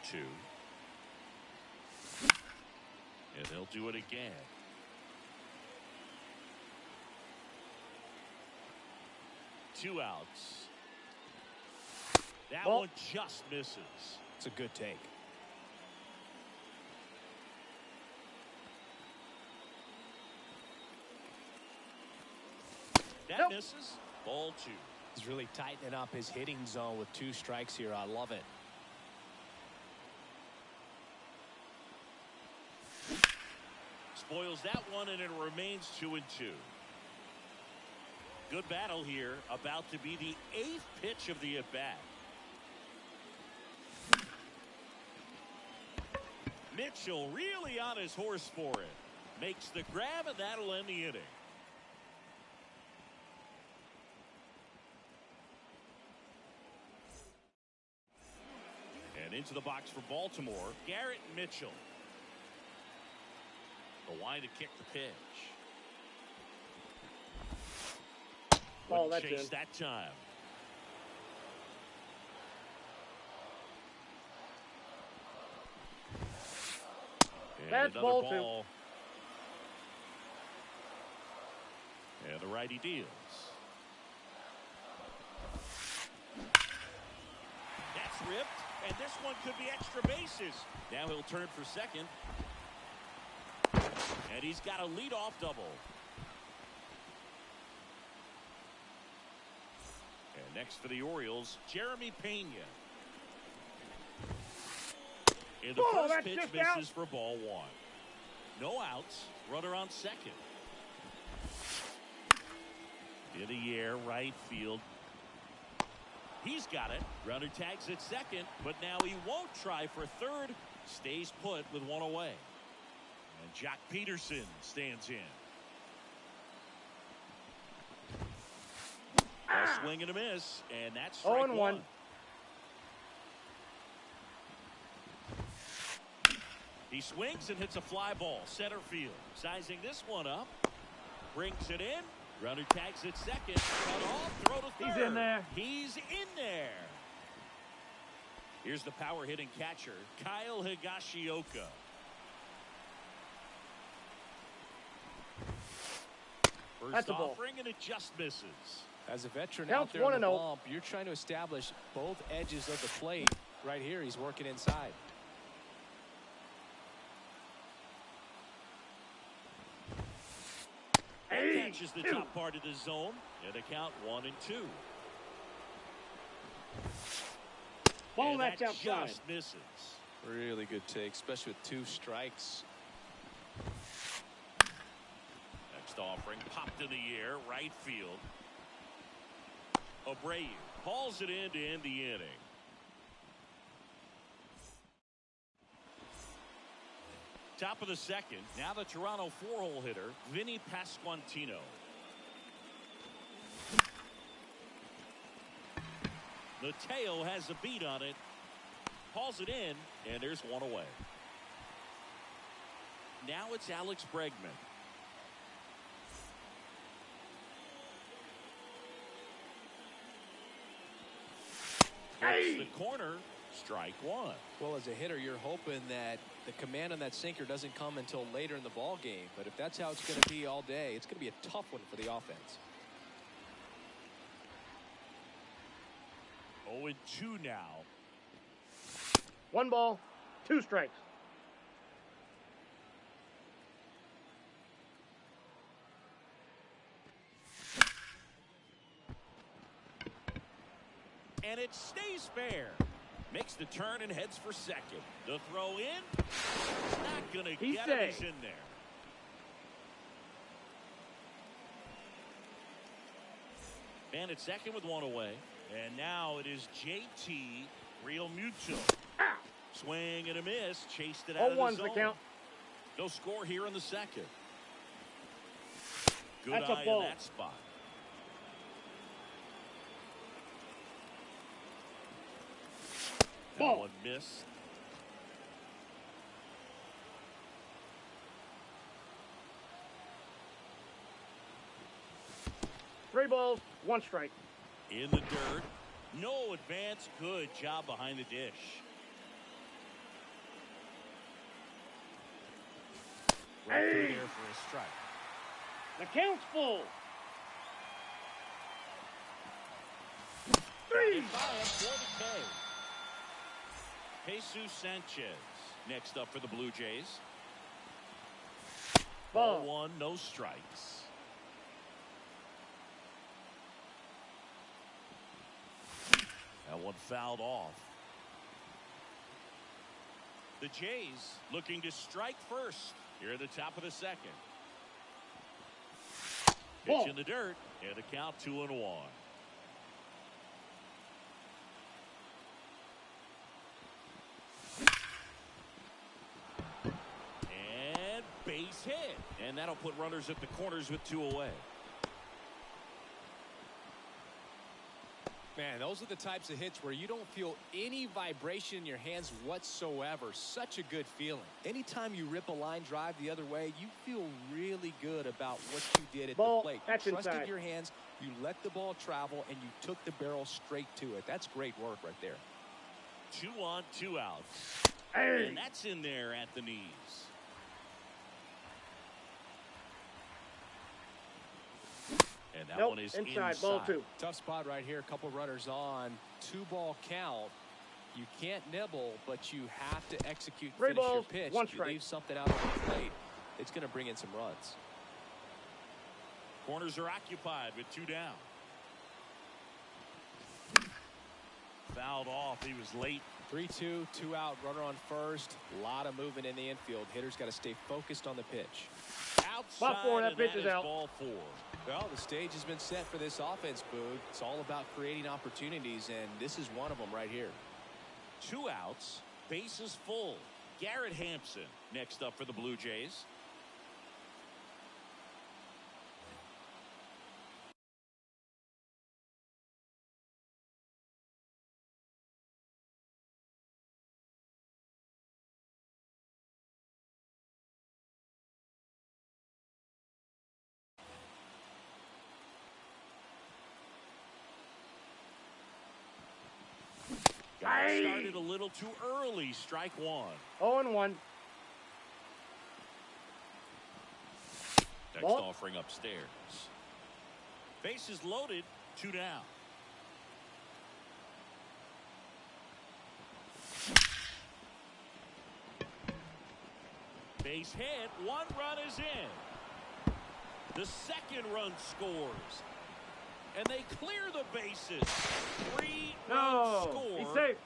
And they'll do it again. Two outs. That Ball. one just misses. It's a good take. That Nope. misses. Ball 2. He's really tightening up his hitting zone with 2 strikes here. I love it. Spoils that one, and it remains 2-2. Good battle here. About to be the 8th pitch of the at-bat. Mitchell really on his horse for it. Makes the grab, and that'll end the inning. And into the box for Baltimore, Garrett Mitchell. The line to kick the pitch. Ball, Wouldn't that's chase in. that time. And That's another ball ball. And the righty deals. That's ripped, and this one could be extra bases. Now he'll turn for second. And he's got a leadoff double. And next for the Orioles, Jeremy Pena. In the Ball, first that's pitch, just misses out. for ball 1. No outs. Runner on second. In the air, right field. He's got it. Runner tags at second, but now he won't try for third. Stays put with 1 away. And Jock Peterson stands in. A swing and a miss, and that's strike 0-1. 1. He swings and hits a fly ball center field. Sizing this one up. Brings it in. Runner tags at second. Cut off. Throw to third. He's in there. He's in there. Here's the power hitting catcher, Kyle Higashioka. First That's a ball. offering, and it just misses. As a veteran Counts out there on the 1-0. bump, you're trying to establish both edges of the plate. Right here, he's working inside. Hey, Catches the top part of the zone, and the count 1-2. Ball, And that's that outside. just misses. Really good take, especially with 2 strikes. Next offering popped in the air, right field. Abreu hauls it in to end the inning. Top of the second. Now the Toronto 4-hole hitter, Vinny Pasquantino. Mateo has a beat on it. Hauls it in, and there's one away. Now it's Alex Bregman. Hits the corner. Strike 1. Well, as a hitter, you're hoping that the command on that sinker doesn't come until later in the ball game. But if that's how it's going to be all day, it's going to be a tough one for the offense. 0-2 now. 1 ball, 2 strikes. And it stays fair. Makes the turn and heads for second. The throw in. Not going to get it. He's in there. And at second with 1 away. And now it is JT Realmuto. Ah. Swing and a miss. Chased it out of the zone. The count. No score here in the second. Good That's eye a ball. in that spot. That one missed. Three balls, 1 strike. In the dirt. No advance. Good job behind the dish. Right through there for a strike. The count's full. 3. For the K. Jesus Sanchez next up for the Blue Jays. Ball 1, no strikes. That one fouled off. The Jays looking to strike first here at the top of the second. Pitch in the dirt, and the count 2-1. And base hit. And that'll put runners at the corners with 2 away. Man, those are the types of hits where you don't feel any vibration in your hands whatsoever. Such a good feeling. Anytime you rip a line drive the other way, you feel really good about what you did at the plate. You trusted your hands, you let the ball travel, and you took the barrel straight to it. That's great work right there. 2 on, 2 outs. And that's in there at the knees. And that one is inside. Ball 2. Tough spot right here. A couple runners on. 2-ball count. You can't nibble, but you have to execute and finish your pitch. 1 If you strike. leave something out on the plate, it's going to bring in some runs. Corners are occupied with 2 down. Fouled off. He was late. 3-2, 2 out, runner on first. A lot of movement in the infield. Hitters got to stay focused on the pitch. Outside, ball 4, that pitch is out. Ball 4. Well, the stage has been set for this offense, Boog. It's all about creating opportunities, and this is one of them right here. 2 outs, bases full. Garrett Hampson next up for the Blue Jays. Started a little too early. Strike 1. 0-1. Next offering upstairs. Bases loaded. 2 down. Base hit. 1 run is in. The second run scores. And they clear the bases. 3-run score. He's safe.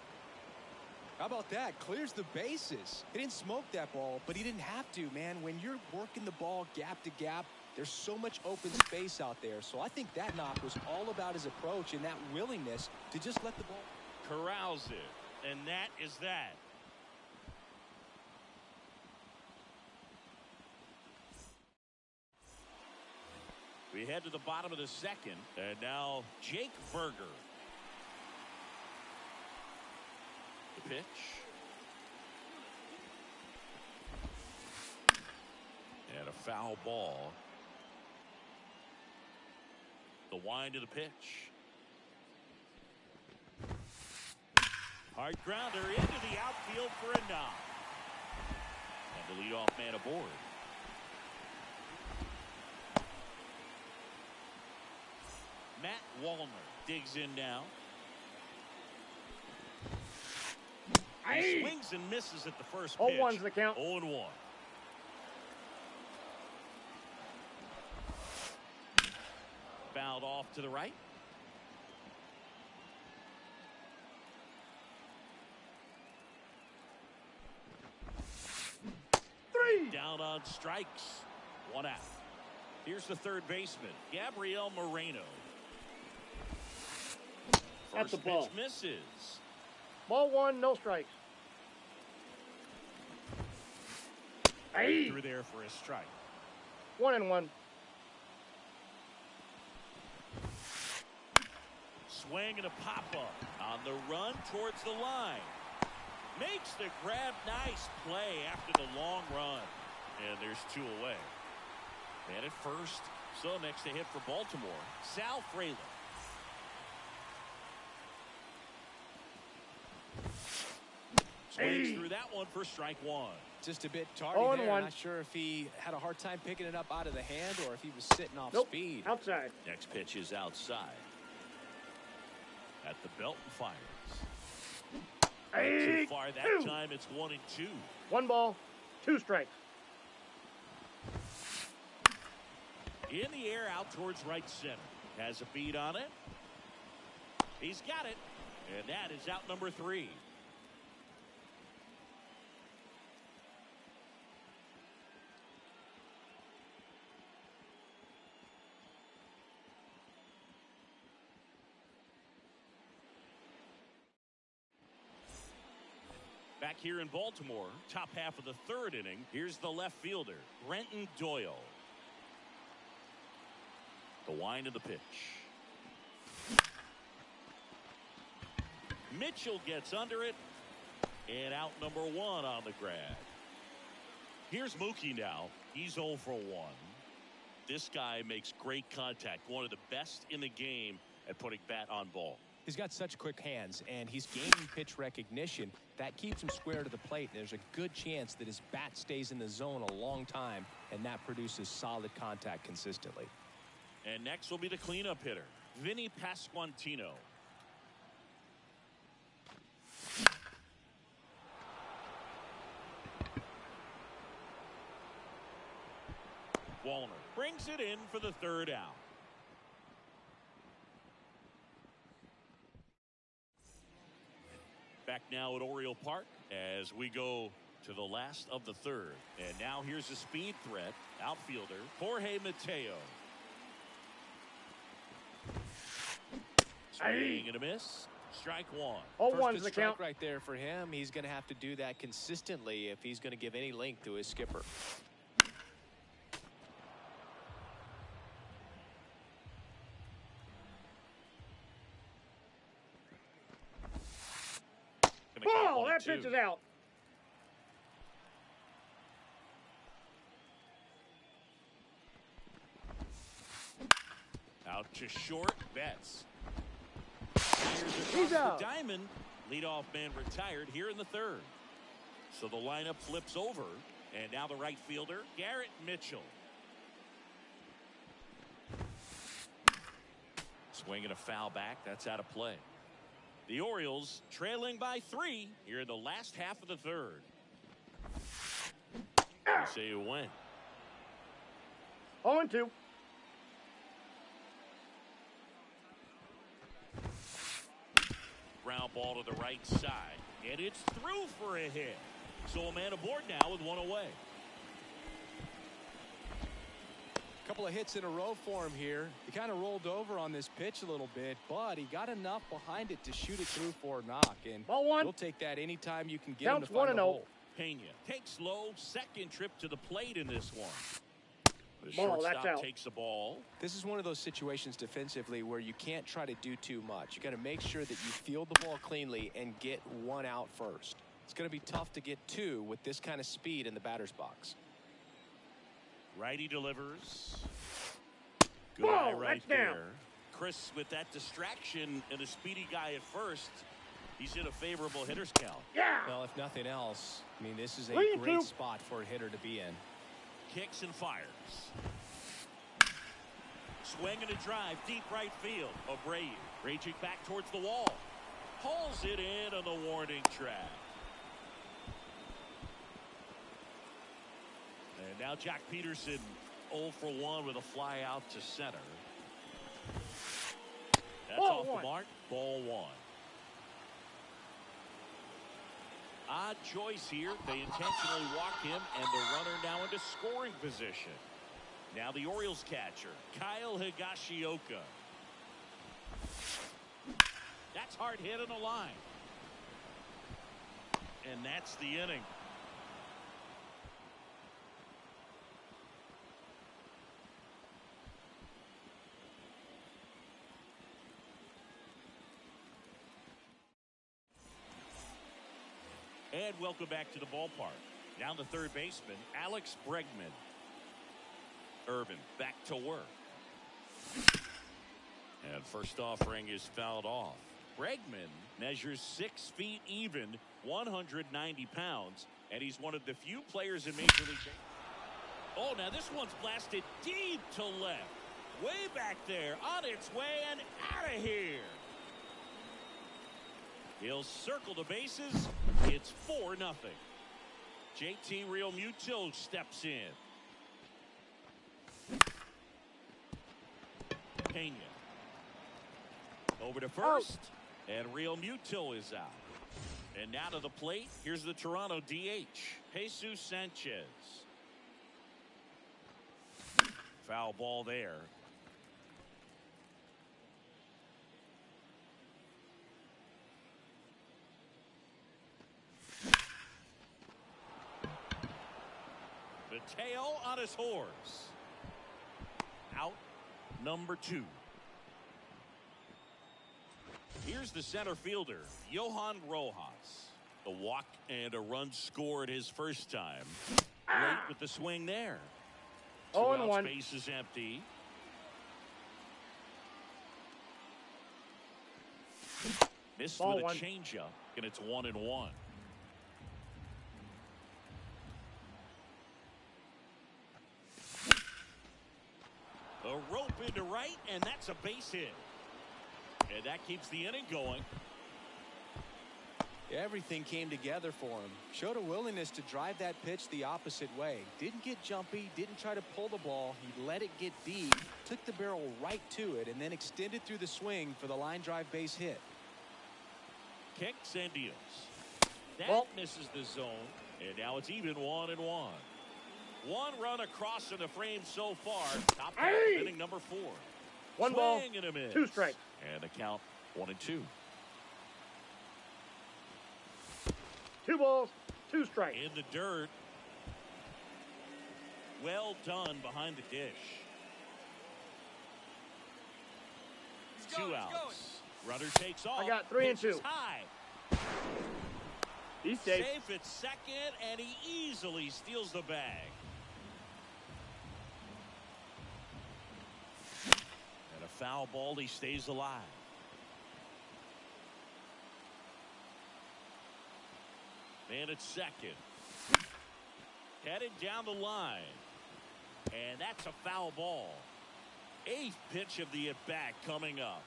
How about that? Clears the bases. He didn't smoke that ball, but he didn't have to, man. When you're working the ball gap to gap, there's so much open space out there. So I think that knock was all about his approach and that willingness to just let the ball. Corrals it, and that is that. We head to the bottom of the second, and now Jake Berger. The pitch. And a foul ball. The wind of the pitch. Hard grounder into the outfield for a knock. And the leadoff man aboard. Matt Wallner digs in now. He swings and misses at the first pitch. 0-1's the count. 0-1. Fouled off to the right. Down on strikes. 1 out. Here's the third baseman, Gabriel Moreno. That's the ball. Pitch misses. Ball 1, no strikes. Through there for a strike. 1-1. Swing and a pop-up on the run towards the line. Makes the grab. Nice play after the long run. And there's 2 away. Man at first. So next to hit for Baltimore, Sal Frelick. Swings through that one for strike 1. Just a bit tardy there. Not sure if he had a hard time picking it up out of the hand or if he was sitting off speed. Outside. Next pitch is outside. At the belt and fires. Too far that time. It's 1-2. 1 ball, 2 strikes. In the air out towards right center. Has a beat on it. He's got it. And that is out number 3. Back here in Baltimore, top half of the 3rd inning. Here's the left fielder, Brenton Doyle. The wind of the pitch. Mitchell gets under it. And out number 1 on the grab. Here's Mookie now. He's 0 for 1. This guy makes great contact. One of the best in the game at putting bat on ball. He's got such quick hands, and he's gaining pitch recognition. That keeps him square to the plate. There's a good chance that his bat stays in the zone a long time, and that produces solid contact consistently. And next will be the cleanup hitter, Vinny Pasquantino. Wallner brings it in for the 3rd out. Back now at Oriole Park as we go to the last of the 3rd. And now here's a speed threat, outfielder Jorge Mateo. Swing and a miss. Strike 1. 0-1's the count. Right there for him. He's going to have to do that consistently if he's going to give any length to his skipper. Ball! That pitch is out. Out to short. Betts. He's out. The diamond. Leadoff man retired here in the 3rd. So the lineup flips over. And now the right fielder, Garrett Mitchell. Swinging a foul back. That's out of play. The Orioles trailing by 3 here in the last half of the 3rd. You say you win. 0-2. Ground ball to the right side. And it's through for a hit. So a man aboard now with one away. Couple of hits in a row for him here. He kind of rolled over on this pitch a little bit, but he got enough behind it to shoot it through for a knock. And Ball one. you'll take that anytime you can get Counts him to find the 1-0. hole. Pena takes low, second trip to the plate in this one. The Ball, that's shortstop out. takes the ball. This is one of those situations defensively where you can't try to do too much. You got to make sure that you field the ball cleanly and get one out first. It's going to be tough to get two with this kind of speed in the batter's box. Righty delivers. Good Ball, eye right that's down. there. Chris with that distraction and a speedy guy at first. He's in a favorable hitter's count. Yeah. Well, if nothing else, I mean, this is a 3-2. great spot for a hitter to be in. Kicks and fires. Swing and a drive deep right field. Abreu raging back towards the wall. Pulls it in on the warning track. And now Jack Peterson 0 for 1 with a fly out to center. That's Ball off one. the mark. Ball one. Odd choice here. They intentionally walk him and the runner now into scoring position. Now the Orioles catcher, Kyle Higashioka. That's hard hit on the line. And that's the inning. And welcome back to the ballpark. Down the third baseman, Alex Bregman. Irvin back to work. And first offering is fouled off. Bregman measures 6 feet even, 190 pounds, and he's one of the few players in Major League Baseball. Oh, now this one's blasted deep to left. Way back there, on its way and out of here. He'll circle the bases. It's 4-0. JT Realmuto steps in. Pena. Over to first. And Realmuto is out. And now to the plate. Here's the Toronto DH. Jesus Sanchez. Foul ball there. Mateo on his horse. Out number 2. Here's the center fielder, Johan Rojas. A walk and a run scored his first time. Late with the swing there. 0-1. Base is empty. Missed Ball with a one. changeup, and it's 1-1. A rope into right, and that's a base hit. And that keeps the inning going. Everything came together for him. Showed a willingness to drive that pitch the opposite way. Didn't get jumpy, didn't try to pull the ball. He let it get deep, took the barrel right to it, and then extended through the swing for the line drive base hit. Kicks and deals. That Ball. misses the zone, and now it's even 1-1. One run across in the frame so far. Top half of inning number 4. 1 ball, Swing and a miss. 2 strikes. And the count 1-2. 2 balls, 2 strikes. In the dirt. Well done behind the dish. He's 2 going, outs. Runner takes off. I got 3 and Pitch is 2. high. He's safe. Safe at second, and he easily steals the bag. And a foul ball, he stays alive. Man at second. Headed down the line. And that's a foul ball. 8th pitch of the at-bat coming up.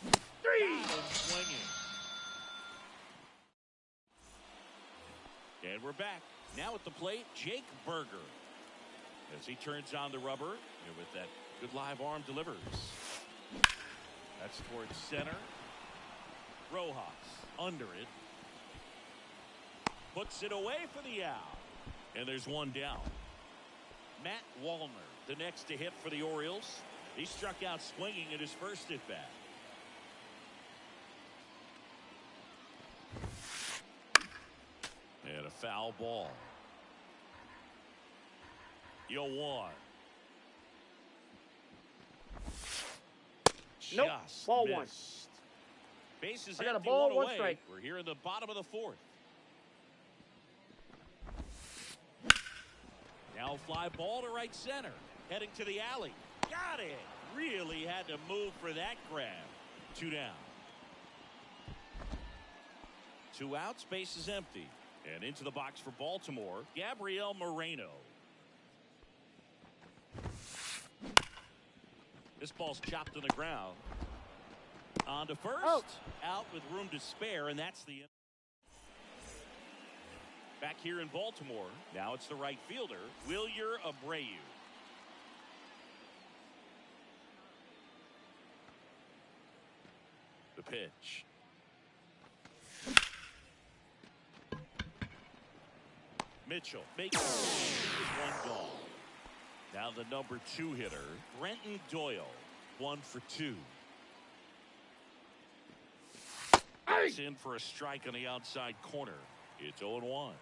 3. Down and swinging. And we're back. Now at the plate, Jake Berger. As he turns on the rubber, and with that good live arm delivers. That's towards center. Rojas under it. Puts it away for the out. And there's one down. Matt Wallner, the next to hit for the Orioles. He struck out swinging at his first at bat. And a foul ball. 0-1. Nope. Just Ball missed. one. Bases I got a empty, ball, one one away. strike. We're here in the bottom of the fourth. Now fly ball to right center. Heading to the alley. Got it. Really had to move for that grab. 2 down. 2 outs. Base is empty. And into the box for Baltimore, Gabriel Moreno. This ball's chopped on the ground. On to first. Out. Out with room to spare, and that's the end. Back here in Baltimore, now it's the right fielder, Wilyer Abreu. The pitch. Mitchell makes one goal. Now the number 2 hitter, Brenton Doyle, 1 for 2. It's in for a strike on the outside corner. It's 0-1.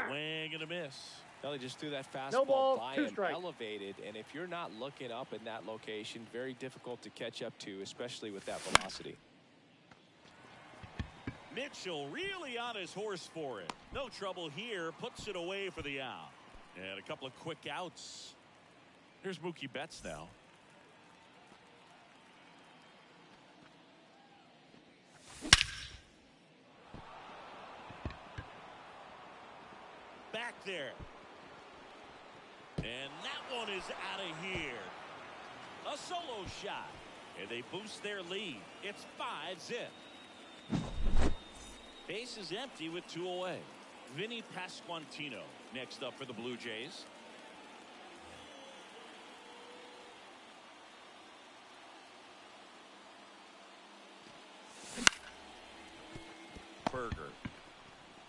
Swing and a miss. Well, he just threw that fastball No ball, by 2 him, strikes. elevated, and if you're not looking up in that location, very difficult to catch up to, especially with that velocity. Mitchell really on his horse for it. No trouble here. Puts it away for the out. And a couple of quick outs. Here's Mookie Betts now. Back there. And that one is out of here. A solo shot. And they boost their lead. It's 5-zip. Base is empty with 2 away. Vinny Pasquantino next up for the Blue Jays. Berger.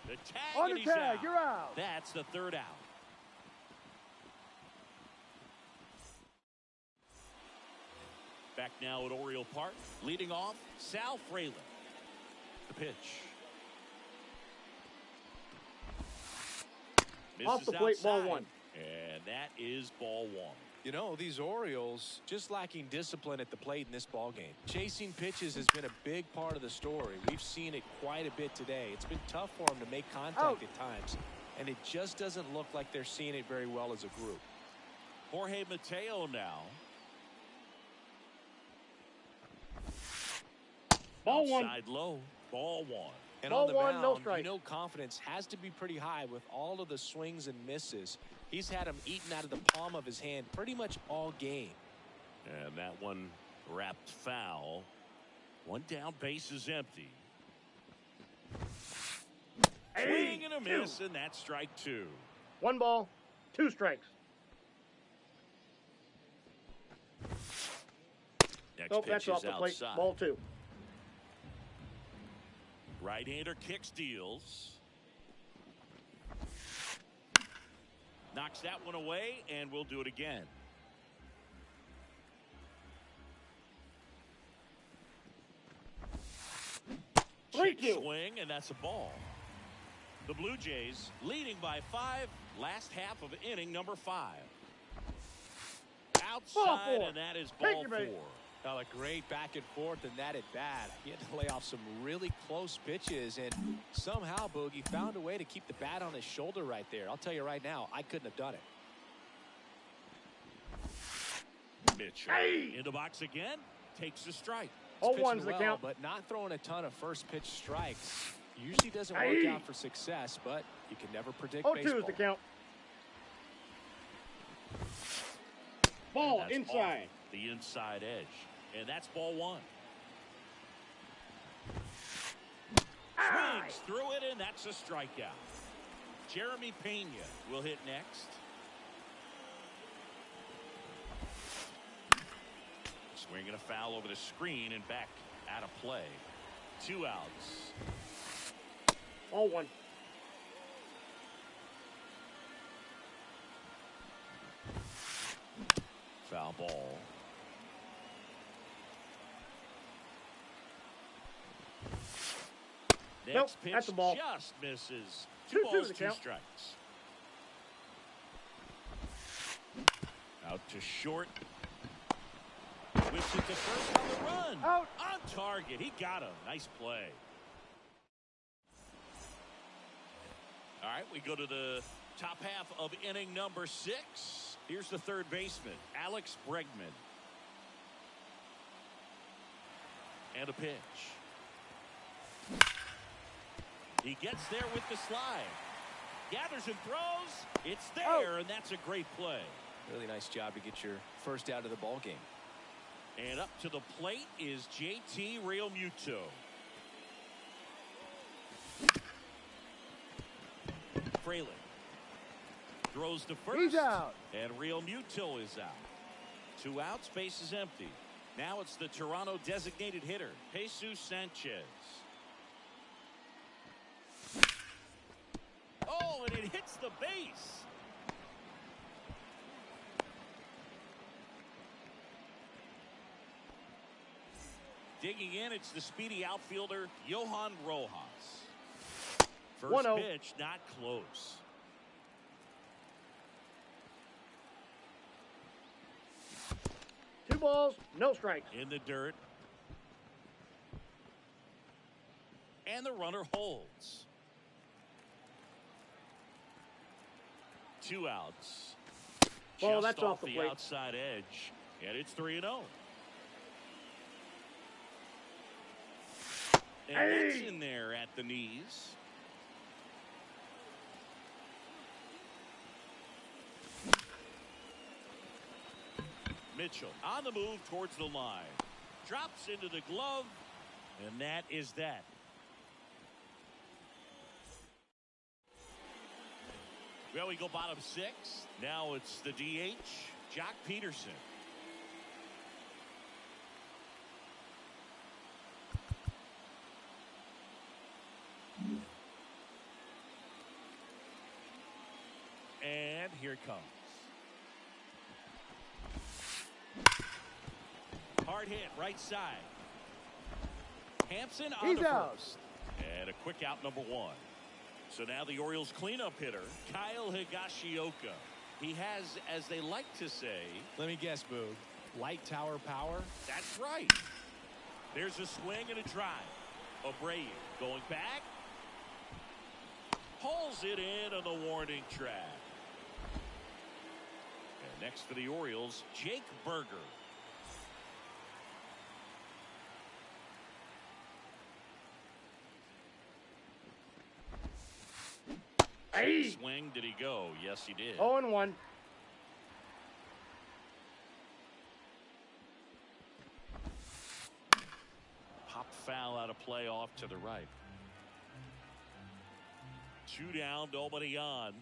The tag, On and the he's tag, out. you're out. That's the 3rd out. Back now at Oriole Park. Leading off, Sal Frelick. The pitch. Off the Misses plate, ball outside. 1. And that is ball 1. You know, these Orioles just lacking discipline at the plate in this ball game. Chasing pitches has been a big part of the story. We've seen it quite a bit today. It's been tough for them to make contact at times, and it just doesn't look like they're seeing it very well as a group. Jorge Mateo now. Ball 1. Outside low. Ball 1. And Ball on the 1, mound, no strike. you know confidence has to be pretty high with all of the swings and misses. He's had them eaten out of the palm of his hand pretty much all game. And that one wrapped foul. 1 down, base is empty. Swing and a miss, and that's strike 2. 1 ball, 2 strikes. Next Nope, pitch that's is off the plate. outside. Ball 2. Right-hander kicks, deals. Knocks that one away, and we'll do it again. Check swing, and that's a ball. The Blue Jays leading by 5, last half of inning number 5. Outside, and that is ball 4. Well, a great back and forth in that at bat. He had to lay off some really close pitches, and somehow Boogie found a way to keep the bat on his shoulder right there. I'll tell you right now, I couldn't have done it. Mitchell in the box again, takes a strike. Oh, He's 1's pitching the well, count. but not throwing a ton of first pitch strikes. Usually doesn't work out for success, but you can never predict baseball. 0-2 is the count. Ball inside. Off the inside edge. And that's ball 1. Swings through it, and that's a strikeout. Jeremy Pena will hit next. Swinging a foul over the screen and back out of play. 2 outs. Ball 1. Foul ball. Next Nope, pitch that's a ball. just misses. 2-2 balls, the 2 count. strikes. Out to short. Whips it to first on the run. Out. On target. He got him. Nice play. All right, we go to the top half of inning number 6. Here's the third baseman, Alex Bregman. And a pitch. He gets there with the slide. Gathers and throws. It's there, and that's a great play. Really nice job to get your first out of the ball game. And up to the plate is JT Realmuto. Fraley throws to first. He's out. And Realmuto is out. 2 outs, base is empty. Now it's the Toronto designated hitter, Jesus Sanchez. Oh, and it hits the base. Digging in, it's the speedy outfielder, Johan Rojas. First 1-0. pitch, not close. Two balls, no strikes. In the dirt. And the runner holds. 2 outs. Ball, Just that's off the plate. outside edge. And it's 3-0. And Hey! it's in there at the knees. Mitchell on the move towards the line. Drops into the glove. And that is that. Well, we go bottom 6. Now it's the DH, Jock Peterson. And here it comes. Hard hit, right side. Hampson on He's the out. first. And a quick out, number 1. So now the Orioles cleanup hitter, Kyle Higashioka. He has, as they like to say, Let me guess, Boog. Light tower power? that's right. There's a swing and a drive. Abreu going back. Pulls it in on the warning track. And next for the Orioles, Jake Berger. Hey! Swing, did he go? Yes, he did. 0-1. Pop foul out of play off to the right. 2 down, nobody on.